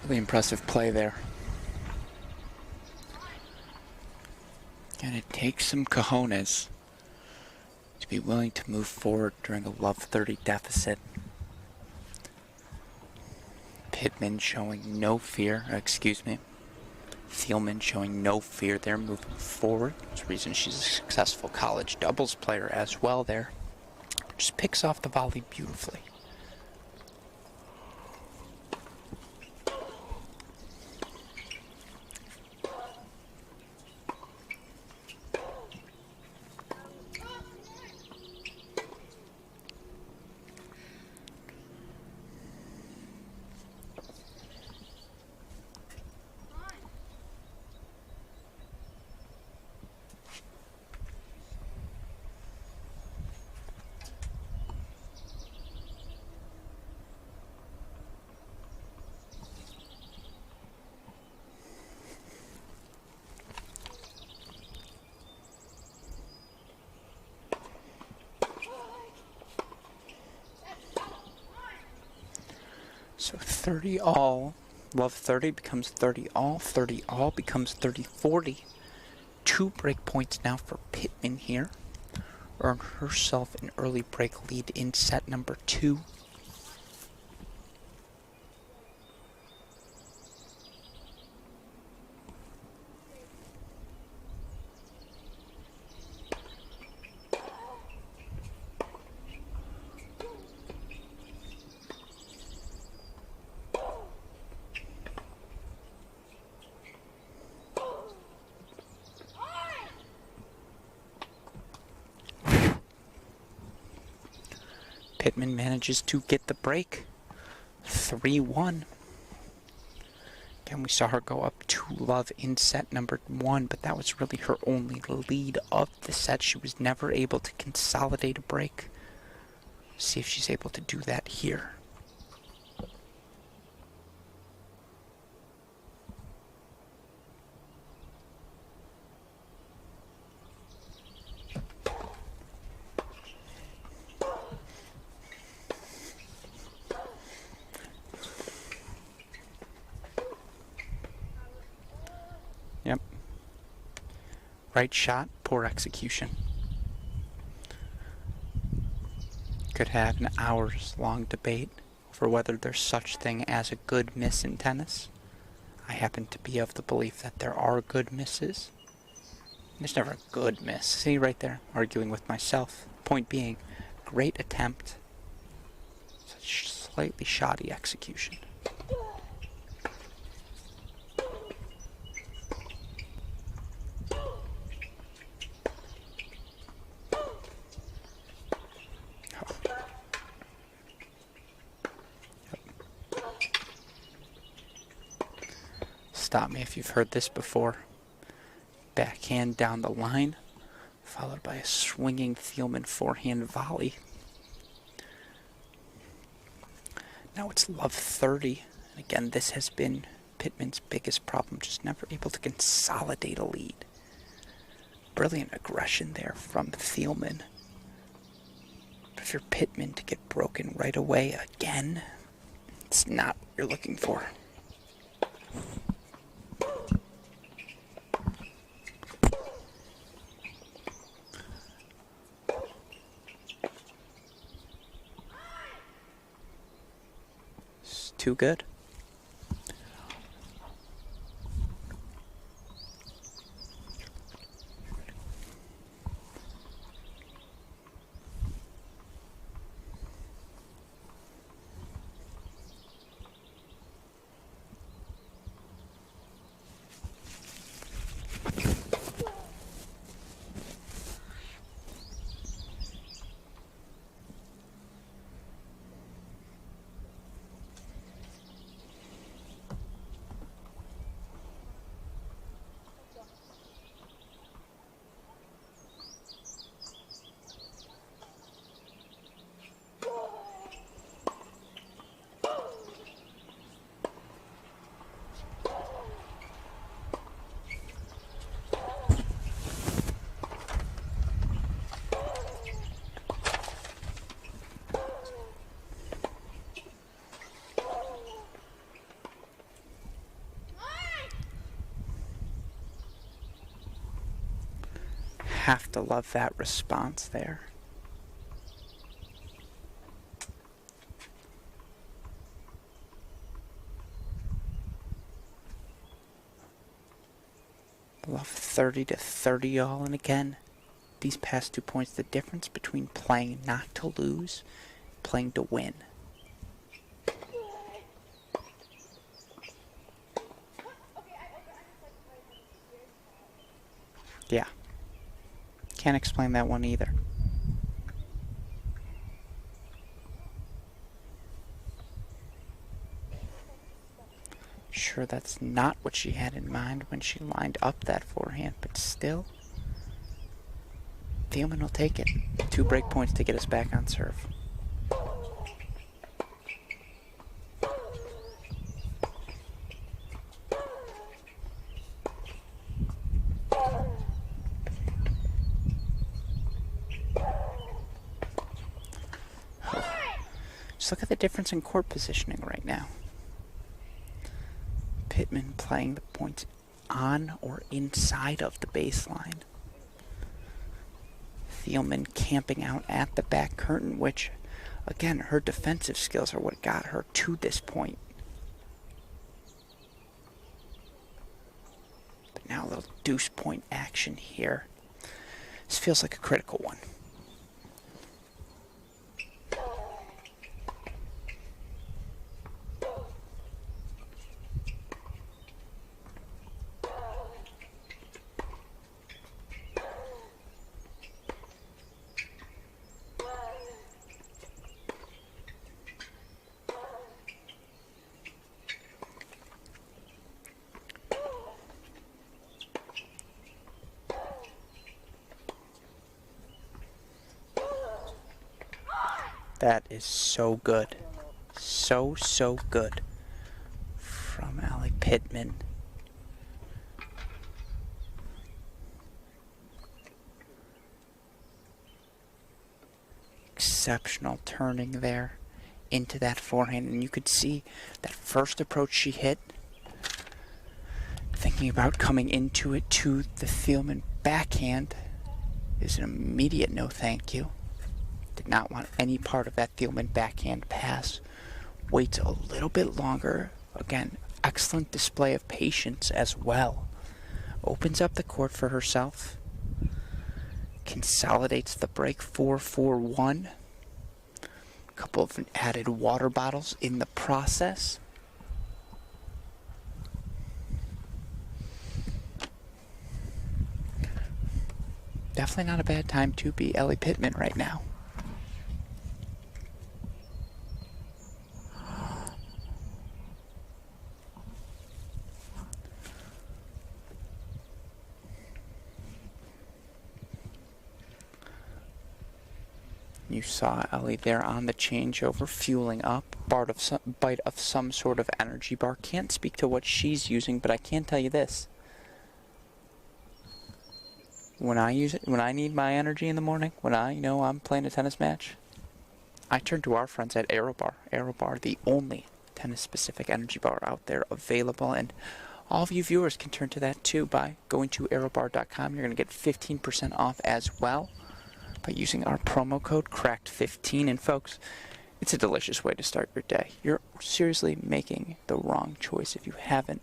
Speaker 1: Really impressive play there. And it takes some cojones to be willing to move forward during a love 30 deficit. Pittman showing no fear, Thielman showing no fear there, moving forward. That's the reason she's a successful college doubles player as well there. Just picks off the volley beautifully. So 30 all, love 30 becomes 30 all becomes 30-40. 2 break points now for Pittman here. Earned herself an early break lead in set number 2. Pittman manages to get the break. 3-1. Again, we saw her go up 2-love in set number 1, but that was really her only lead of the set. She was never able to consolidate a break. See if she's able to do that here. Yep. Right shot, poor execution. Could have an hours-long debate over whether there's such thing as a good miss in tennis. I happen to be of the belief that there are good misses. There's never a good miss. See, right there, arguing with myself. Point being, great attempt. Such slightly shoddy execution. Stop me if you've heard this before. Backhand down the line, followed by a swinging Thielman forehand volley. Now it's love 30. And again, this has been Pittman's biggest problem, just never able to consolidate a lead. Brilliant aggression there from Thielman. But if you're Pittman to get broken right away again, it's not what you're looking for. too good. Have to love that response there. Love 30 to 30 all, and again, these past 2 points, the difference between playing not to lose, playing to win. Yeah. Can't explain that one either. Sure, that's not what she had in mind when she lined up that forehand, but still, Thielman will take it. 2 break points to get us back on serve. Just look at the difference in court positioning right now. Pittman playing the points on or inside of the baseline. Thielman camping out at the back curtain, which, again, her defensive skills are what got her to this point. But now a little deuce point action here. This feels like a critical one. That is so good. So good from Ellie Pittman. Exceptional turning there into that forehand, and you could see that first approach she hit, thinking about coming into it to the Thielman backhand, is an immediate no thank you. Did not want any part of that Thielman backhand pass. Waits a little bit longer. Again, excellent display of patience as well. Opens up the court for herself. Consolidates the break 4-4-1. A couple of added water bottles in the process. Definitely not a bad time to be Ellie Pittman right now. You saw Ellie there on the changeover, fueling up, bite of some sort of energy bar. Can't speak to what she's using, but I can tell you this. When I use it, when I need my energy in the morning, when I know I'm playing a tennis match, I turn to our friends at Aerobar. Aerobar, the only tennis-specific energy bar out there available, and all of you viewers can turn to that too by going to aerobar.com. You're going to get 15% off as well by using our promo code CRACKED15. And folks, It's a delicious way to start your day. You're seriously making the wrong choice if you haven't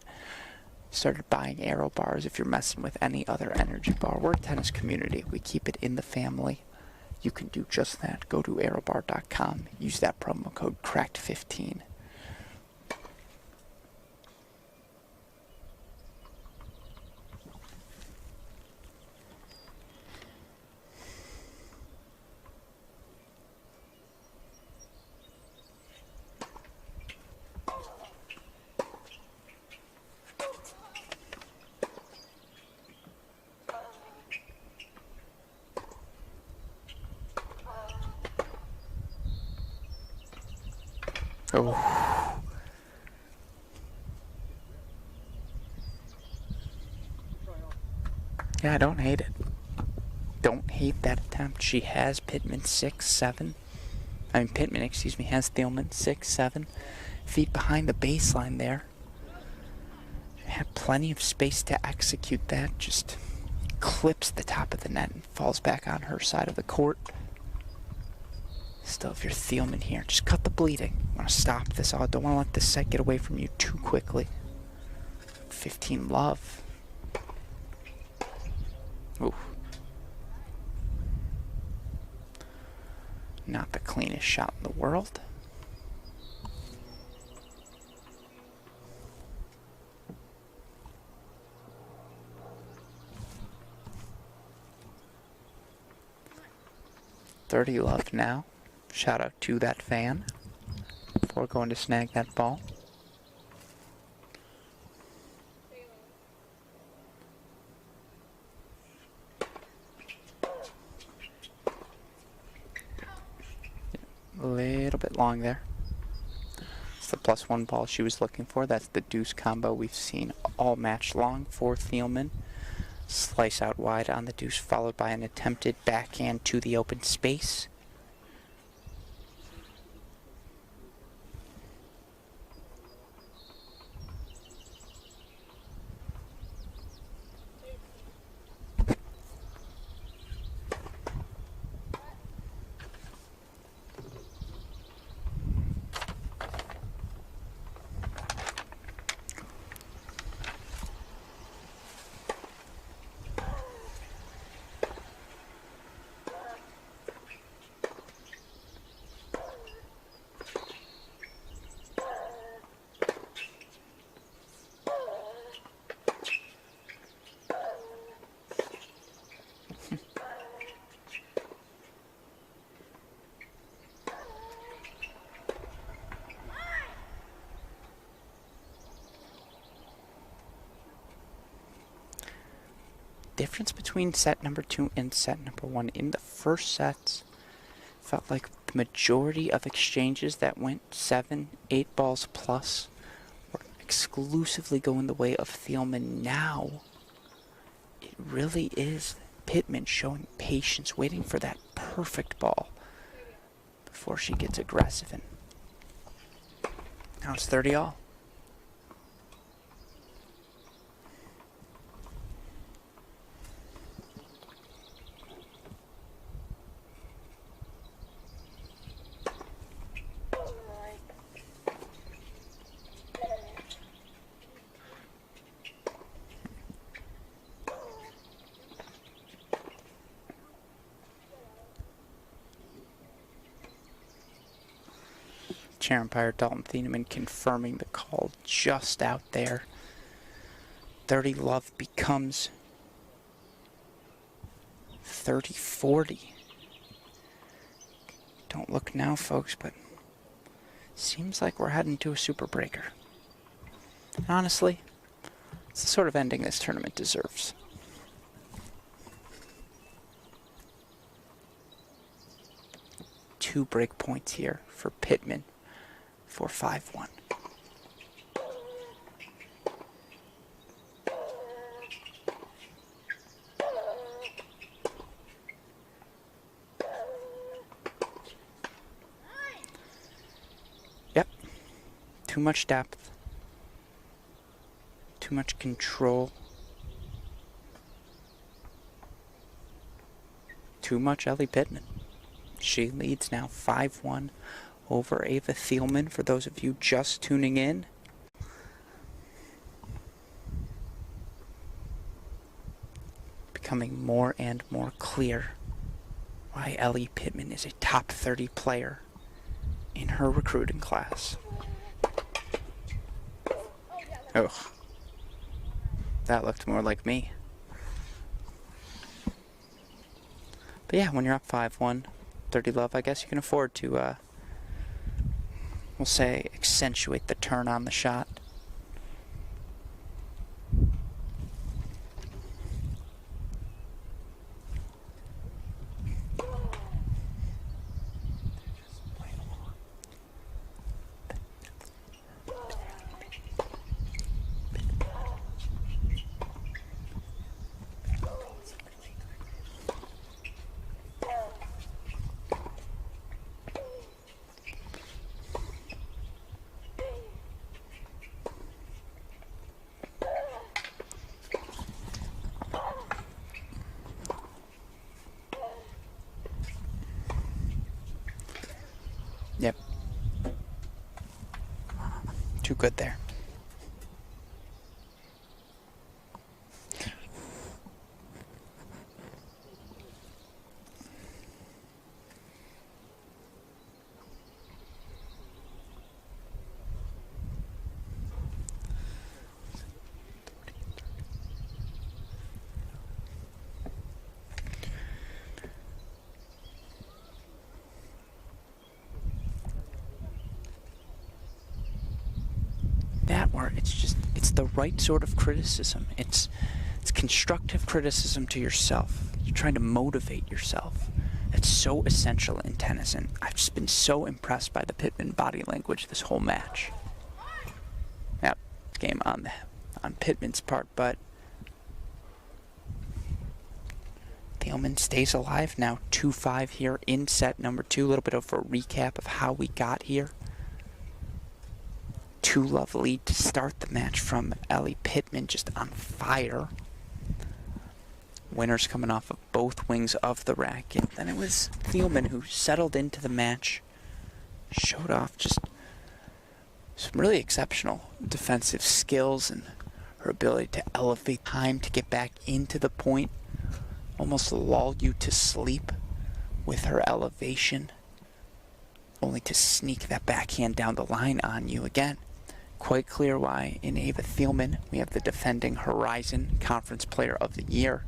Speaker 1: started buying Aero bars, if you're messing with any other energy bar. We're a tennis community. We keep it in the family. You can do just that. Go to aerobar.com. Use that promo code CRACKED15. Oh. Yeah, I don't hate it. Don't hate that attempt. She has Pittman 6-7. Pittman, excuse me, has Thielman 6-7. Feet behind the baseline there. Had plenty of space to execute that. Just clips the top of the net and falls back on her side of the court. Still, if you're Thielman here, just cut the bleeding. You want to stop this all. Don't want to let this set get away from you too quickly. 15 love. Ooh. Not the cleanest shot in the world. $30 love now. Shout out to that fan before going to snag that ball. A little bit long there. It's the +1 ball she was looking for. That's the deuce combo we've seen all match long for Thielman. Slice out wide on the deuce, followed by an attempted backhand to the open space. Difference between set number 2 and set number 1. In the first sets, felt like the majority of exchanges that went 7, 8 balls plus were exclusively going the way of Thielman. Now, it really is Pittman showing patience, waiting for that perfect ball before she gets aggressive. And now it's 30 all. Chair umpire Dalton Thieneman confirming the call just out there. 30 love becomes 30-40. Don't look now, folks, but seems like we're heading to a super breaker. And honestly, it's the sort of ending this tournament deserves. Two break points here for Pittman for 5-1. Yep. Too much depth. Too much control. Too much Ellie Pittman. She leads now 5-1 over Ava Thielman for those of you just tuning in. Becoming more and more clear why Ellie Pittman is a top 30 player in her recruiting class. Ugh. That looked more like me. But yeah, when you're up 5-1, 30 love, I guess you can afford to, we'll say, accentuate the turn on the shot. Yep. Too good there. Where it's the right sort of criticism. It's constructive criticism to yourself. You're trying to motivate yourself. It's so essential in tennis, and I've just been so impressed by the Pittman body language this whole match. Yep, game on Pittman's part, but Thielman stays alive now, 2-5 here in set number 2. A little bit of a recap of how we got here. 2-love lead to start the match from Ellie Pittman, just on fire. Winners coming off of both wings of the racket. Then it was Thielman who settled into the match, showed off just some really exceptional defensive skills and her ability to elevate time to get back into the point, almost lull you to sleep with her elevation, only to sneak that backhand down the line on you again. Quite clear why in Ava Thielman we have the defending Horizon Conference Player of the Year.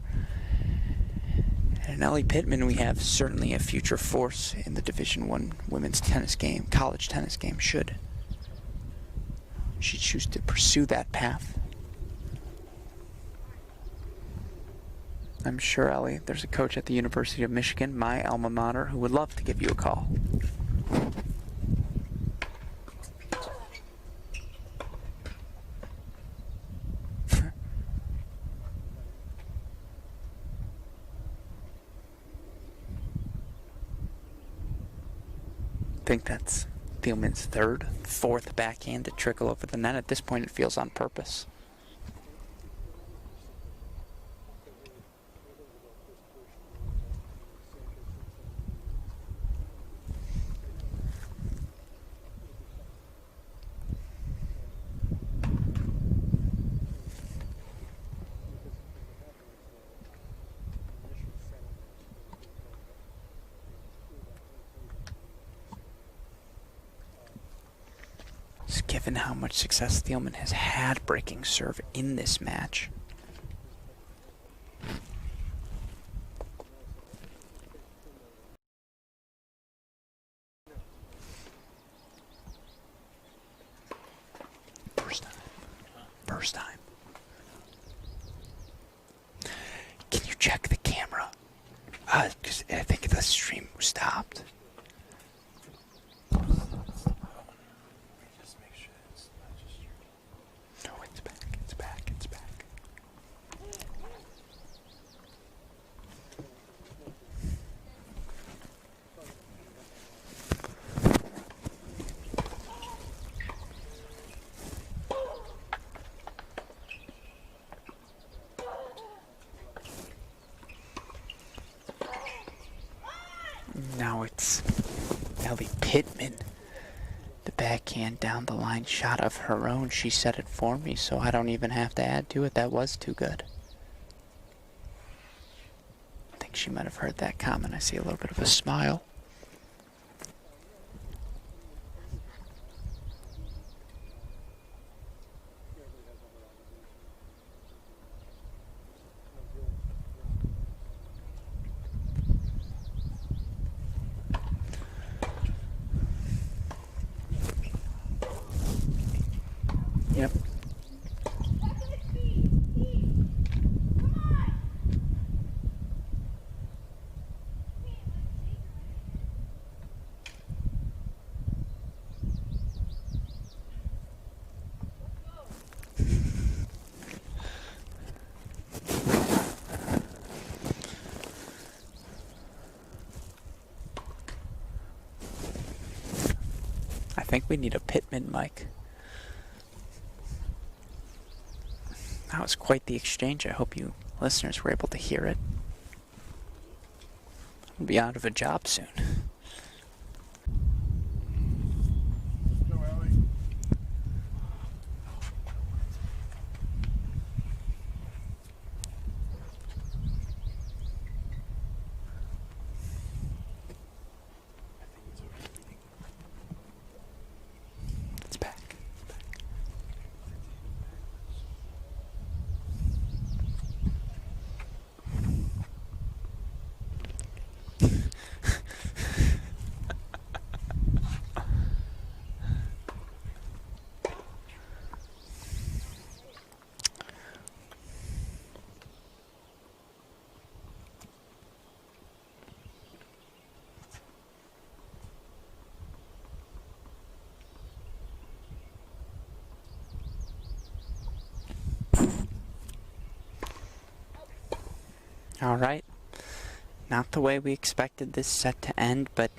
Speaker 1: And in Ellie Pittman we have certainly a future force in the Division I women's tennis game, college tennis game, should she choose to pursue that path. I'm sure, Ellie, there's a coach at the University of Michigan, my alma mater, who would love to give you a call. I think that's Thielman's fourth backhand to trickle over the net. At this point, it feels on purpose. Given how much success Thielman has had breaking serve in this match. First time. Can you check the camera? Because I think the stream stopped. Now it's Ellie Pittman backhand down the line shot of her own. She set it for me, so I don't even have to add to it. That was too good. I think she might have heard that comment. I see a little bit of a smile. Yep. I think we need a Pittman mic. That was quite the exchange. I hope you listeners were able to hear it. I'll be out of a job soon.
Speaker 3: Go, Ellie.
Speaker 1: It's back. All right. Not the way we expected this set to end, but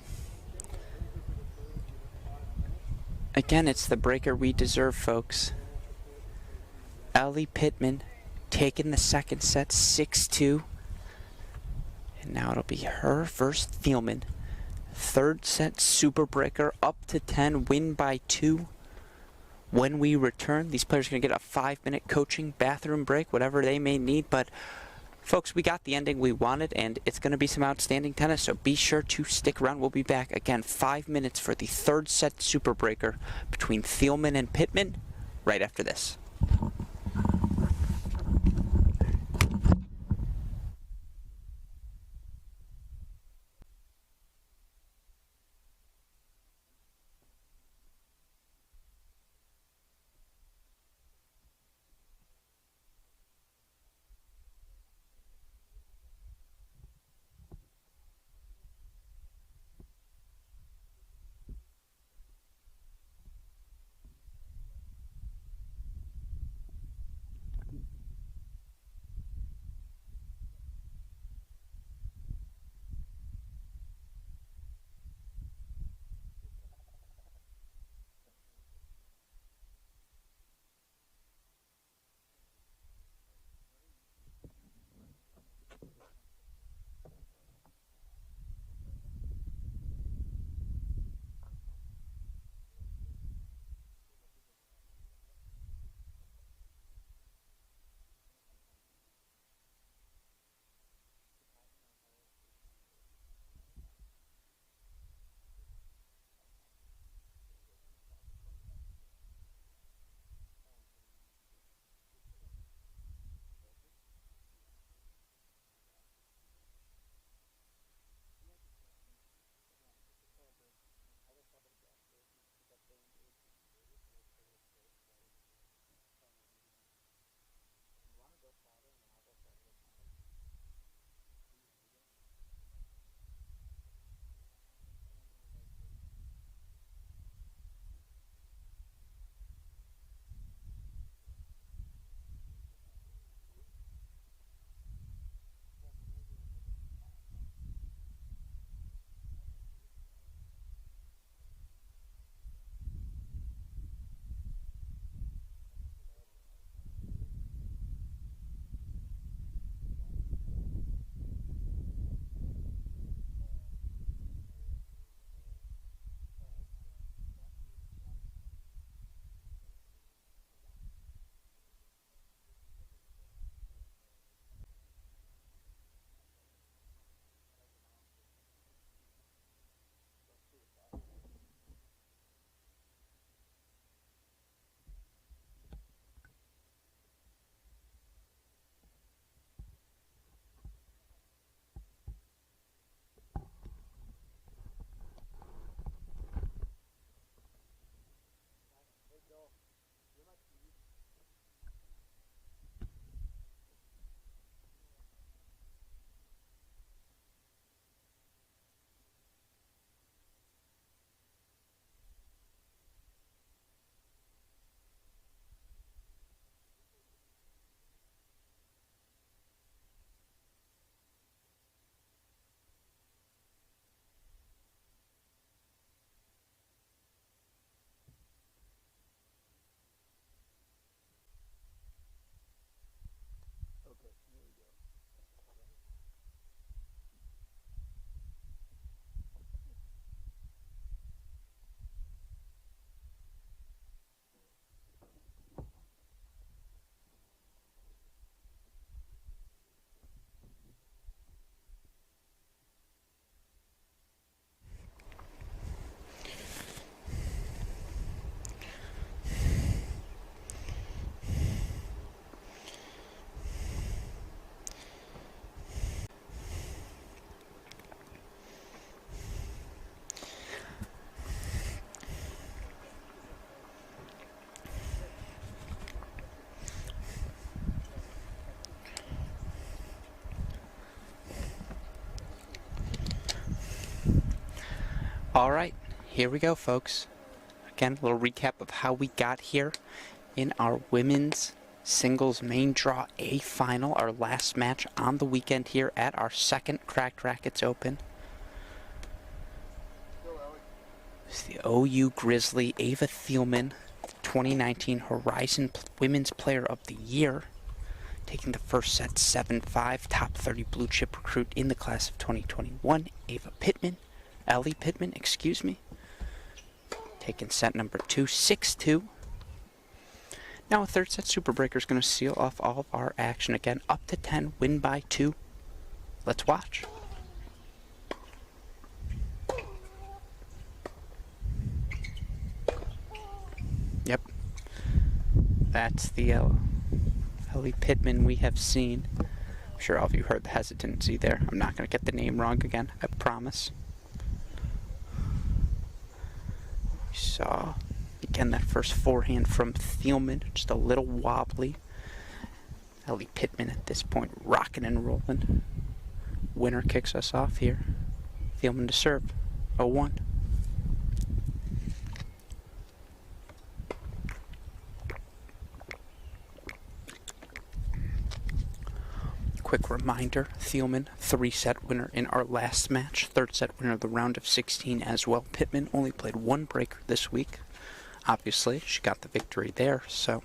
Speaker 1: again, it's the breaker we deserve, folks. Ellie Pittman taking the second set 6-2. And now it'll be her versus Thielman. Third set super breaker up to 10, win by 2. When we return, these players are going to get a 5-minute coaching bathroom break, whatever they may need, but folks, we got the ending we wanted, and it's going to be some outstanding tennis, so be sure to stick around. We'll be back again 5 minutes for the third set super breaker between Thielman and Pittman right after this. All right, here we go, folks. Again, a little recap of how we got here in our women's singles main draw A final, our last match on the weekend here at our second Cracked Racquets Open. It's the OU Grizzly Ava Thielman, 2019 Horizon Women's Player of the Year, taking the first set 7-5, top 30 blue chip recruit in the class of 2021, Ellie Pittman, taking set number 2, 6-2. Now a third set super breaker is going to seal off all of our action again, up to 10, win by 2. Let's watch. Yep, that's the Ellie Pittman we have seen. I'm sure all of you heard the hesitancy there. I'm not going to get the name wrong again, I promise. We saw, again, that first forehand from Thielman, just a little wobbly. Ellie Pittman at this point rocking and rolling. Winner kicks us off here. Thielman to serve, 0-1. Quick reminder, Thielman, 3-set winner in our last match, third set winner of the round of 16 as well. Pittman only played one breaker this week. Obviously, she got the victory there, so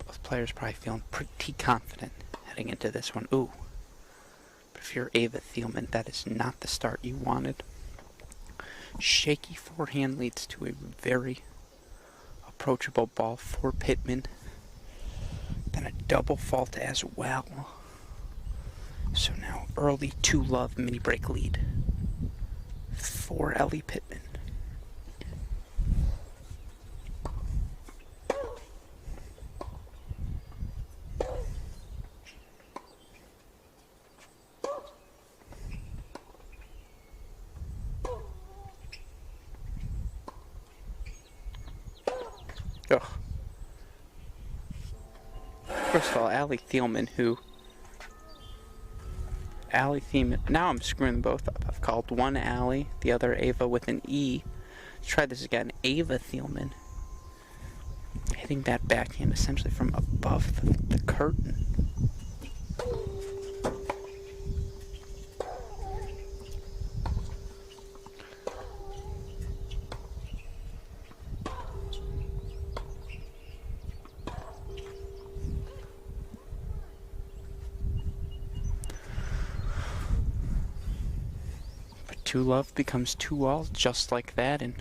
Speaker 1: both players probably feeling pretty confident heading into this one. Ooh, but if you're Ava Thielman, that is not the start you wanted. Shaky forehand leads to a very approachable ball for Pittman. Then a double fault as well. So now early 2-love mini break lead for Ellie Pittman. Ugh. First of all, Ellie Thielman, now I'm screwing them both up. I've called one Allie, the other Ava with an E. Let's try this again. Ava Thielman hitting that backhand essentially from above the curtain. But 2-love becomes 2-all just like that, and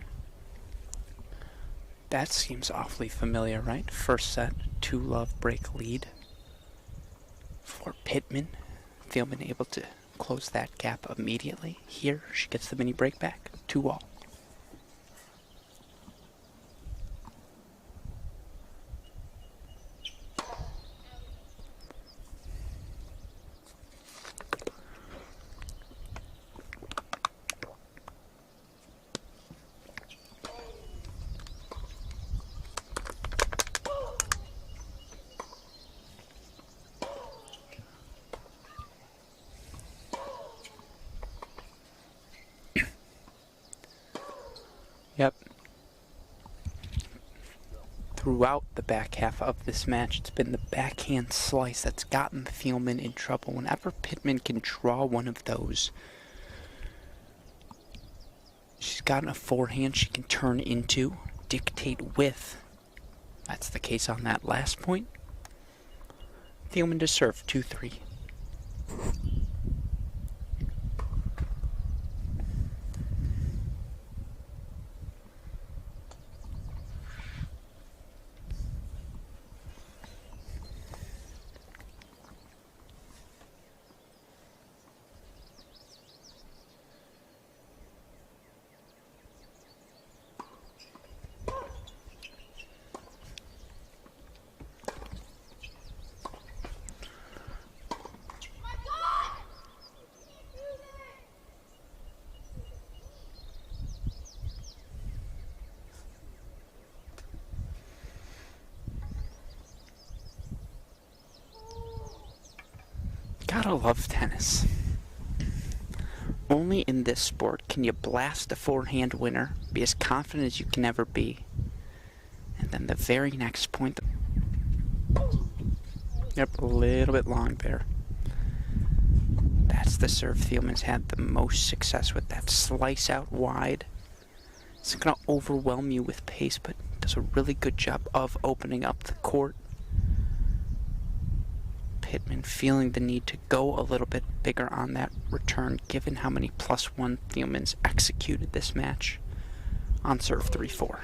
Speaker 1: that seems awfully familiar, right? First set, 2-love break lead for Pittman. Thielman able to close that gap immediately. Here, she gets the mini break back, 2-all. Yep. Throughout the back half of this match, it's been the backhand slice that's gotten Thielman in trouble. Whenever Pittman can draw one of those, she's gotten a forehand she can turn into, dictate with. That's the case on that last point. Thielman to serve, 2-3. Gotta love tennis. only in this sport can you blast a forehand winner, be as confident as you can ever be, and then the very next point, yep, a little bit long there. That's the serve Thielman's had the most success with, that slice out wide. It's going to overwhelm you with pace, but does a really good job of opening up the court. Pittman feeling the need to go a little bit bigger on that return, given how many +1 Thielman's executed this match on serve 3-4.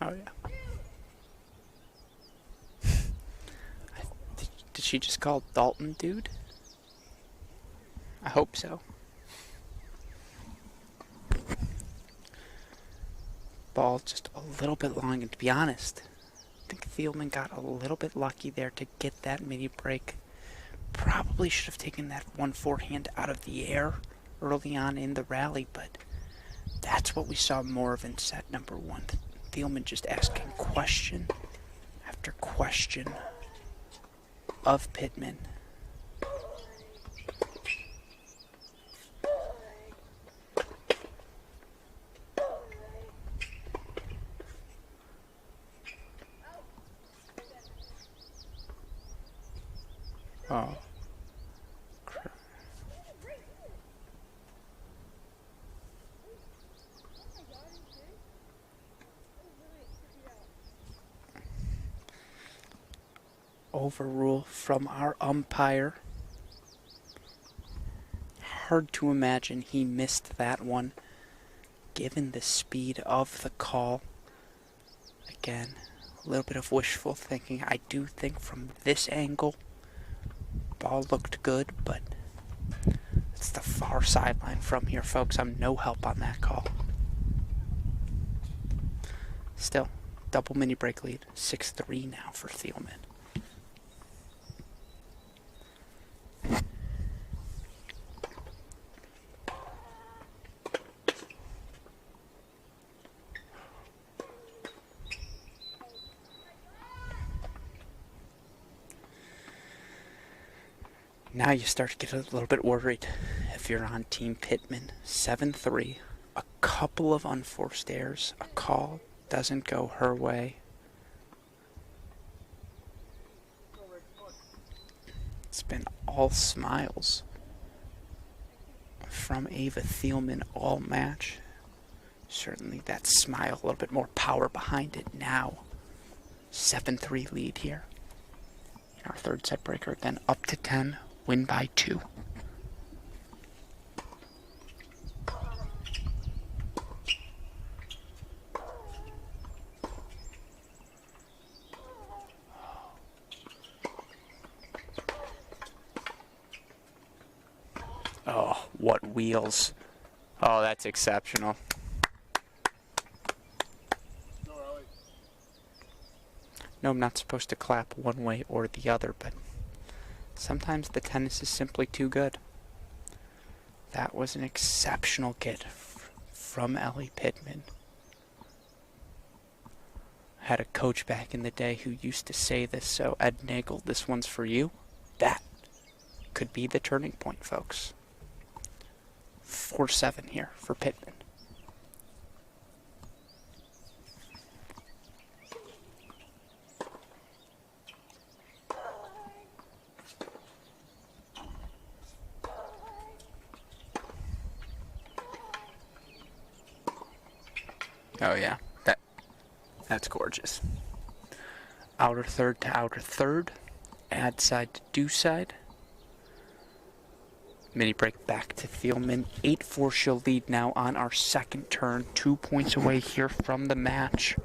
Speaker 1: Oh yeah. Did she just call Dalton dude? I hope so. Ball just a little bit long, and to be honest, I think Thielman got a little bit lucky there to get that mini break. Probably should have taken that one forehand out of the air early on in the rally, but that's what we saw more of in set number 1. Thielman just asking question after question of Pittman. Oh. Overrule from our umpire. Hard to imagine he missed that one, given the speed of the call. Again, a little bit of wishful thinking. I do think from this angle, ball looked good, but it's the far sideline from here, folks. I'm no help on that call. Still, double mini break lead, 6-3 now for Thielman. Now you start to get a little bit worried if you're on Team Pittman. 7-3, a couple of unforced errors, a call doesn't go her way. It's been all smiles from Ava Thielman all match. Certainly that smile, a little bit more power behind it now. 7-3 lead here. Our third set breaker, then up to 10. Win by 2. Oh, what wheels. Oh, that's exceptional.
Speaker 3: Go, Ellie.
Speaker 1: No, I'm not supposed to clap one way or the other, but sometimes the tennis is simply too good. That was an exceptional get from Ellie Pittman. I had a coach back in the day who used to say this, so Ed Nagel, this one's for you. That could be the turning point, folks. 4-7 here for Pittman. Oh yeah, that's gorgeous. Outer third to outer third, add side to do side. Mini break back to Thielman. 8-4 she'll lead now on our second turn. 2 points away here from the match.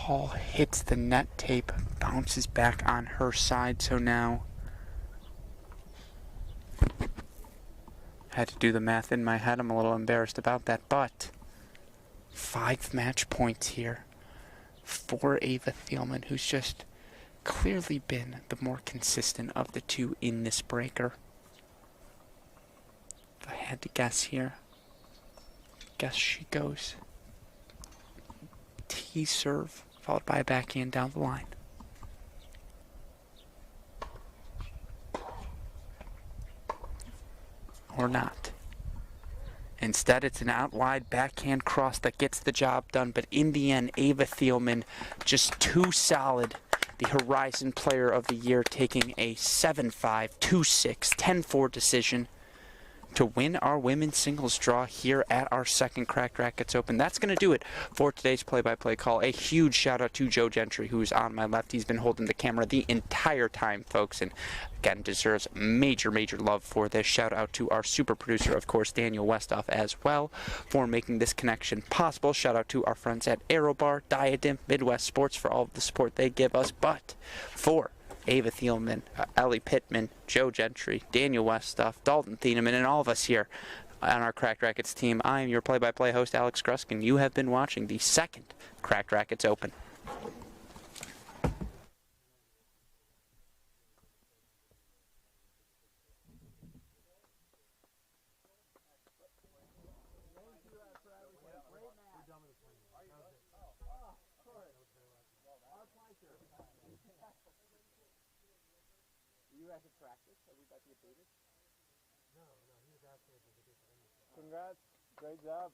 Speaker 1: ball hits the net tape, bounces back on her side, so now had to do the math in my head. I'm a little embarrassed about that, but 5 match points here for Ava Thielman, who's just clearly been the more consistent of the two in this breaker. If I had to guess here, guess she goes T serve, followed by a backhand down the line. Or not. Instead, it's an out wide backhand cross that gets the job done, but in the end, Ava Thielman just too solid. The Horizon Player of the Year taking a 7-5, 2-6, 10-4 decision to win our women's singles draw here at our second Cracked Racquets Open. That's going to do it for today's play-by-play call. A huge shout-out to Joe Gentry, who's on my left. He's been holding the camera the entire time, folks, and again, deserves major, major love for this. Shout-out to our super producer, of course, Daniel Westoff, as well, for making this connection possible. Shout-out to our friends at Aerobar, Diadem, Midwest Sports for all of the support they give us. But for Ava Thielman, Ellie Pittman, Joe Gentry, Daniel Westoff, Dalton Thieneman, and all of us here on our Cracked Racquets team, I am your play-by-play host, Alex Gruskin. You have been watching the second Cracked Racquets Open.
Speaker 2: You guys have practiced? Everybody updated? No, he was asking if we could do something. Congrats. Great job.